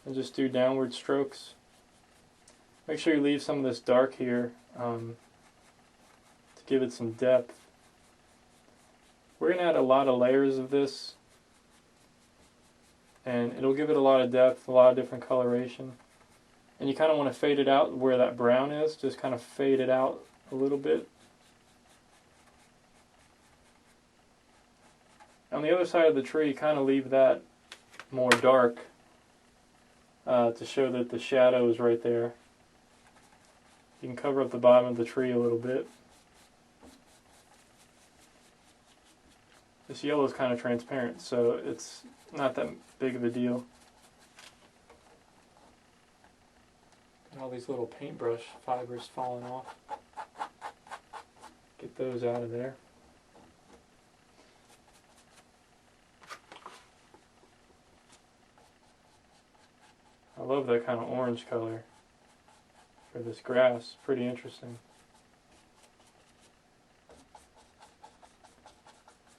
and just do downward strokes. Make sure you leave some of this dark here to give it some depth. We're going to add a lot of layers of this, and it'll give it a lot of depth, a lot of different coloration. And you kind of want to fade it out where that brown is, just kind of fade it out a little bit. On the other side of the tree, kind of leave that more dark to show that the shadow is right there. You can cover up the bottom of the tree a little bit. This yellow is kind of transparent, so it's not that big of a deal. And all these little paintbrush fibers falling off. Get those out of there. I love that kind of orange color for this grass. Pretty interesting.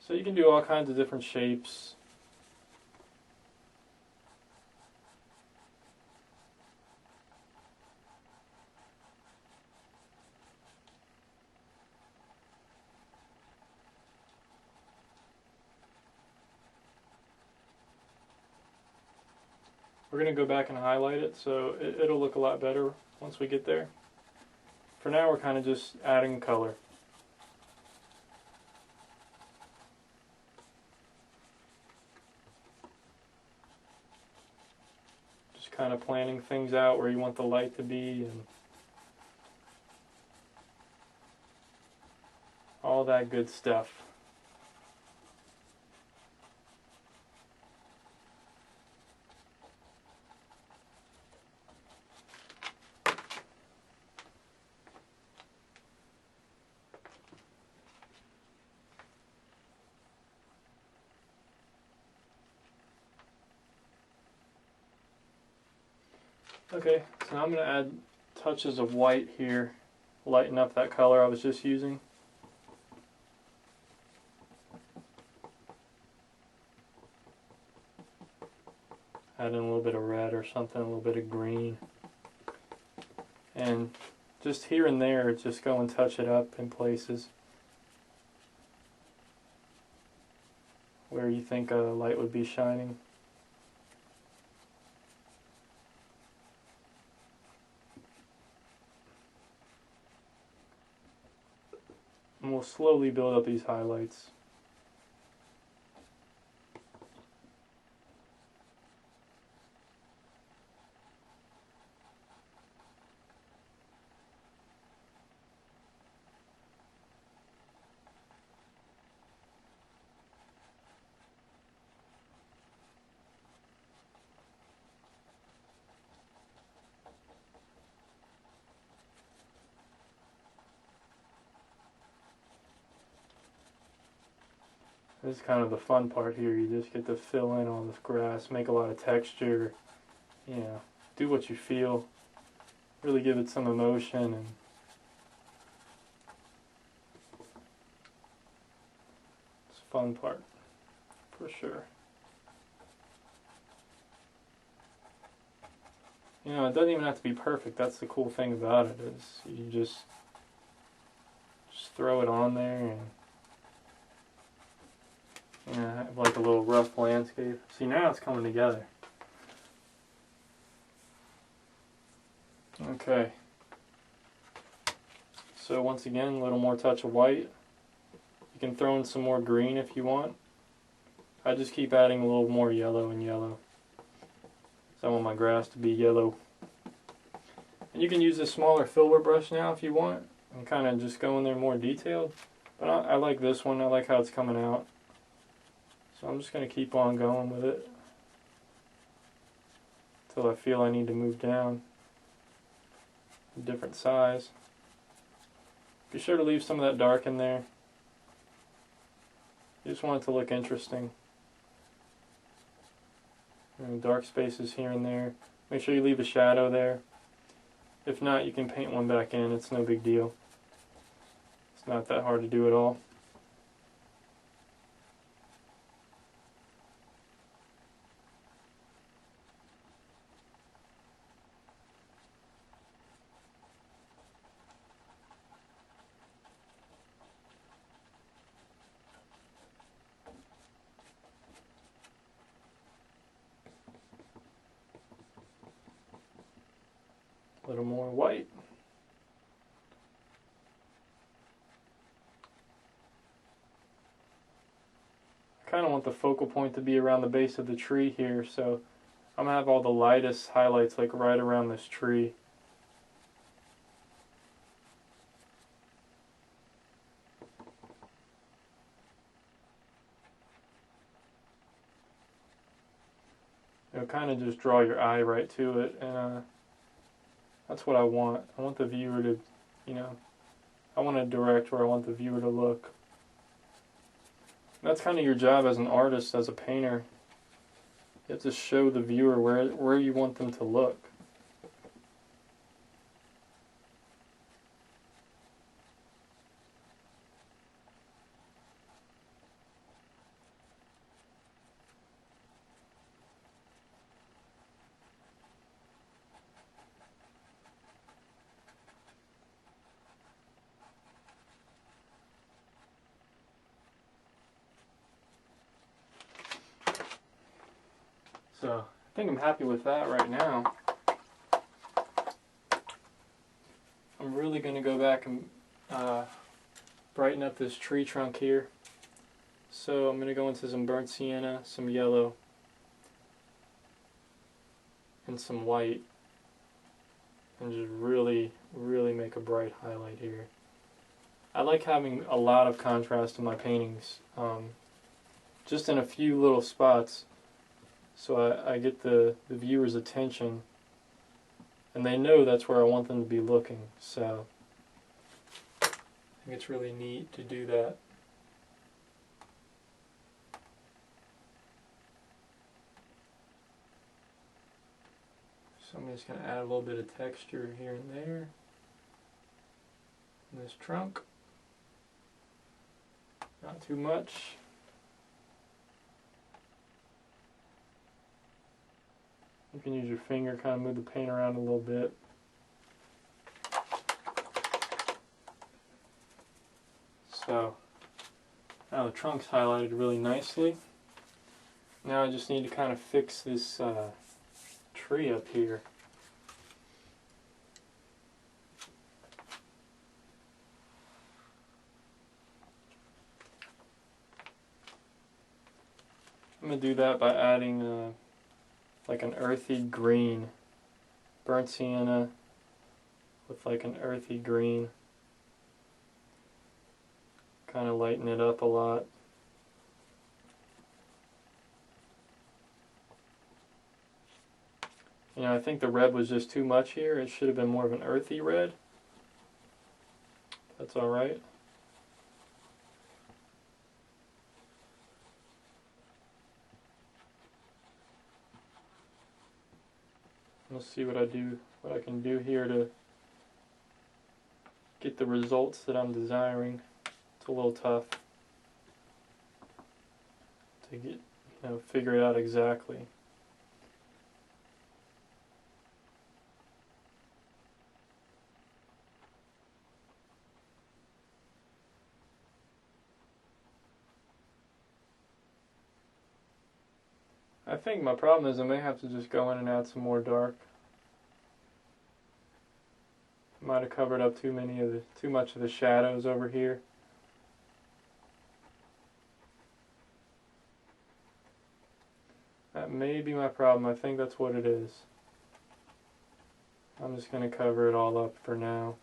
So you can do all kinds of different shapes. We're going to go back and highlight it, so it'll look a lot better once we get there. For now, we're kind of just adding color. Just kind of planning things out where you want the light to be and all that good stuff. Okay, so now I'm going to add touches of white here, lighten up that color I was just using. Add in a little bit of red or something, a little bit of green. And just here and there, just go and touch it up in places where you think a light would be shining. slowly build up these highlights. This is kind of the fun part here. You just get to fill in all this grass, make a lot of texture, you know, do what you feel, really give it some emotion, and it's a fun part for sure. You know, it doesn't even have to be perfect. That's the cool thing about it, is you just throw it on there and, you know, have like a little rough landscape. See, now it's coming together. Okay. So once again, a little more touch of white. You can throw in some more green if you want. I just keep adding a little more yellow and yellow. So I want my grass to be yellow. And you can use a smaller filbert brush now if you want, and kind of just go in there more detailed. But I like this one. I like how it's coming out. So I'm just going to keep on going with it until I feel I need to move down a different size. Be sure to leave some of that dark in there. You just want it to look interesting. Dark spaces here and there. Make sure you leave a shadow there. If not, you can paint one back in. It's no big deal. It's not that hard to do at all. A little more white. I kind of want the focal point to be around the base of the tree here, so I'm going to have all the lightest highlights like right around this tree. It'll kind of just draw your eye right to it, and that's what I want. I want the viewer to, you know, I want to direct where I want the viewer to look. That's kind of your job as an artist, as a painter. You have to show the viewer where you want them to look. So, I think I'm happy with that right now. I'm really going to go back and brighten up this tree trunk here. So I'm going to go into some burnt sienna, some yellow, and some white, and just really, really make a bright highlight here. I like having a lot of contrast in my paintings, just in a few little spots. So I get the viewer's attention, and they know that's where I want them to be looking. So I think it's really neat to do that. So I'm just going to add a little bit of texture here and there in this trunk. Not too much. You can use your finger, kind of move the paint around a little bit. So now the trunk's highlighted really nicely. Now I just need to kind of fix this tree up here. I'm going to do that by adding like an earthy green. Burnt sienna with like an earthy green. Kind of lighten it up a lot. You know, I think the red was just too much here. It should have been more of an earthy red. That's alright. Let's see what I can do here to get the results that I'm desiring. It's a little tough to get, figure it out exactly. I think my problem is I may have to just go in and add some more dark. Might have covered up too much of the shadows over here. That may be my problem. I think that's what it is. I'm just going to cover it all up for now.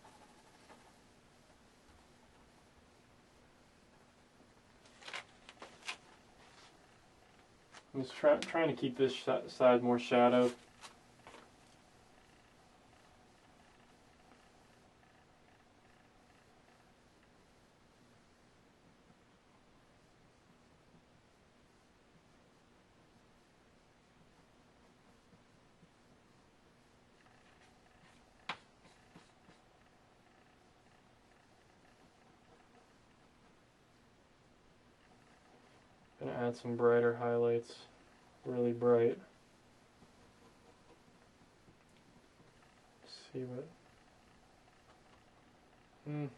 I'm just trying to keep this side more shadowed. Gonna add some brighter highlights, really bright. Let's see what. I'm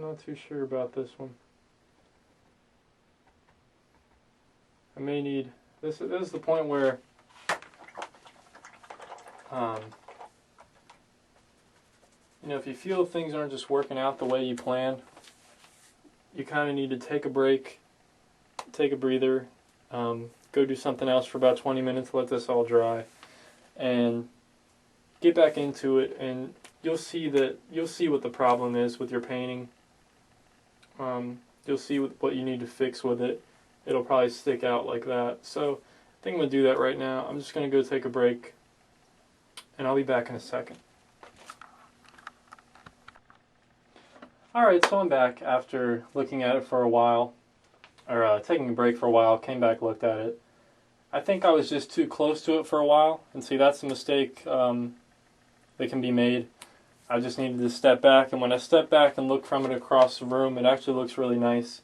not too sure about this one. I may need this is the point where if you feel things aren't just working out the way you planned, you kind of need to take a break, take a breather, go do something else for about 20 minutes, let this all dry, and get back into it, and you'll see what the problem is with your painting. You'll see what you need to fix with it. It'll probably stick out like that. So I think I'm going to do that right now. I'm just going to go take a break, and I'll be back in a second. Alright, so I'm back after looking at it for a while, or taking a break for a while, came back, looked at it. I think I was just too close to it for a while, and see, that's a mistake that can be made. I just needed to step back, and when I step back and look from it across the room, it actually looks really nice.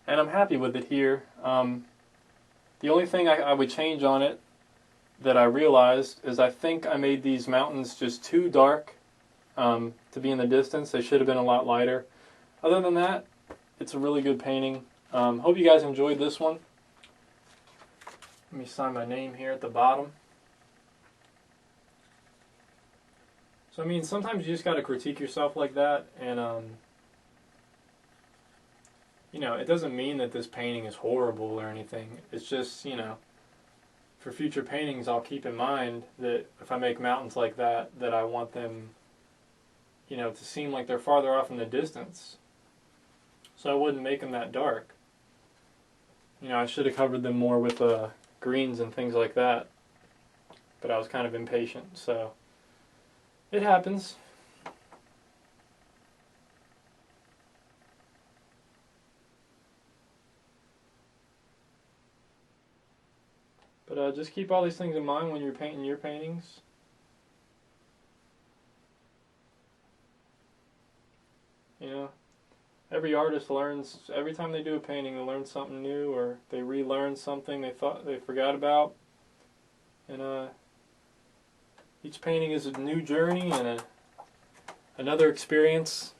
And I'm happy with it here. The only thing I would change on it that I realized is I think I made these mountains just too dark to be in the distance. They should have been a lot lighter. Other than that, it's a really good painting. Hope you guys enjoyed this one. Let me sign my name here at the bottom. So I mean, sometimes you just got to critique yourself like that, and it doesn't mean that this painting is horrible or anything. It's just, for future paintings, I'll keep in mind that if I make mountains like that, that I want them, to seem like they're farther off in the distance. So I wouldn't make them that dark. I should have covered them more with greens and things like that. But I was kind of impatient, so it happens. But just keep all these things in mind when you're painting your paintings. Every artist learns, every time they do a painting, they learn something new, or they relearn something they thought they forgot about. And each painting is a new journey and another experience,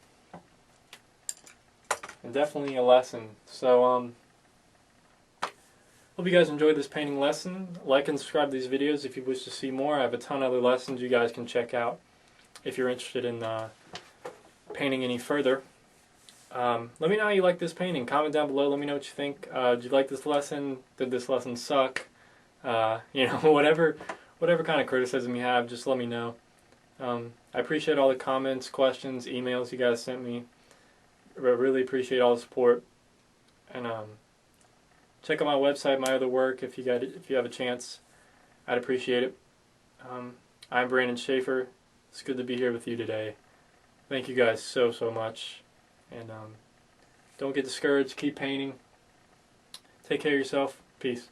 and definitely a lesson. So hope you guys enjoyed this painting lesson. Like and subscribe to these videos if you wish to see more. I have a ton of other lessons you guys can check out if you're interested in painting any further. Let me know how you like this painting. Comment down below. Let me know what you think. Did you like this lesson? Did this lesson suck? You know, whatever kind of criticism you have, just let me know. I appreciate all the comments, questions, emails you guys sent me. I really appreciate all the support. And check out my website, my other work, if you have a chance. I'd appreciate it. I'm Brandon Schafer. It's good to be here with you today. Thank you guys so much. And don't get discouraged. Keep painting. Take care of yourself. Peace.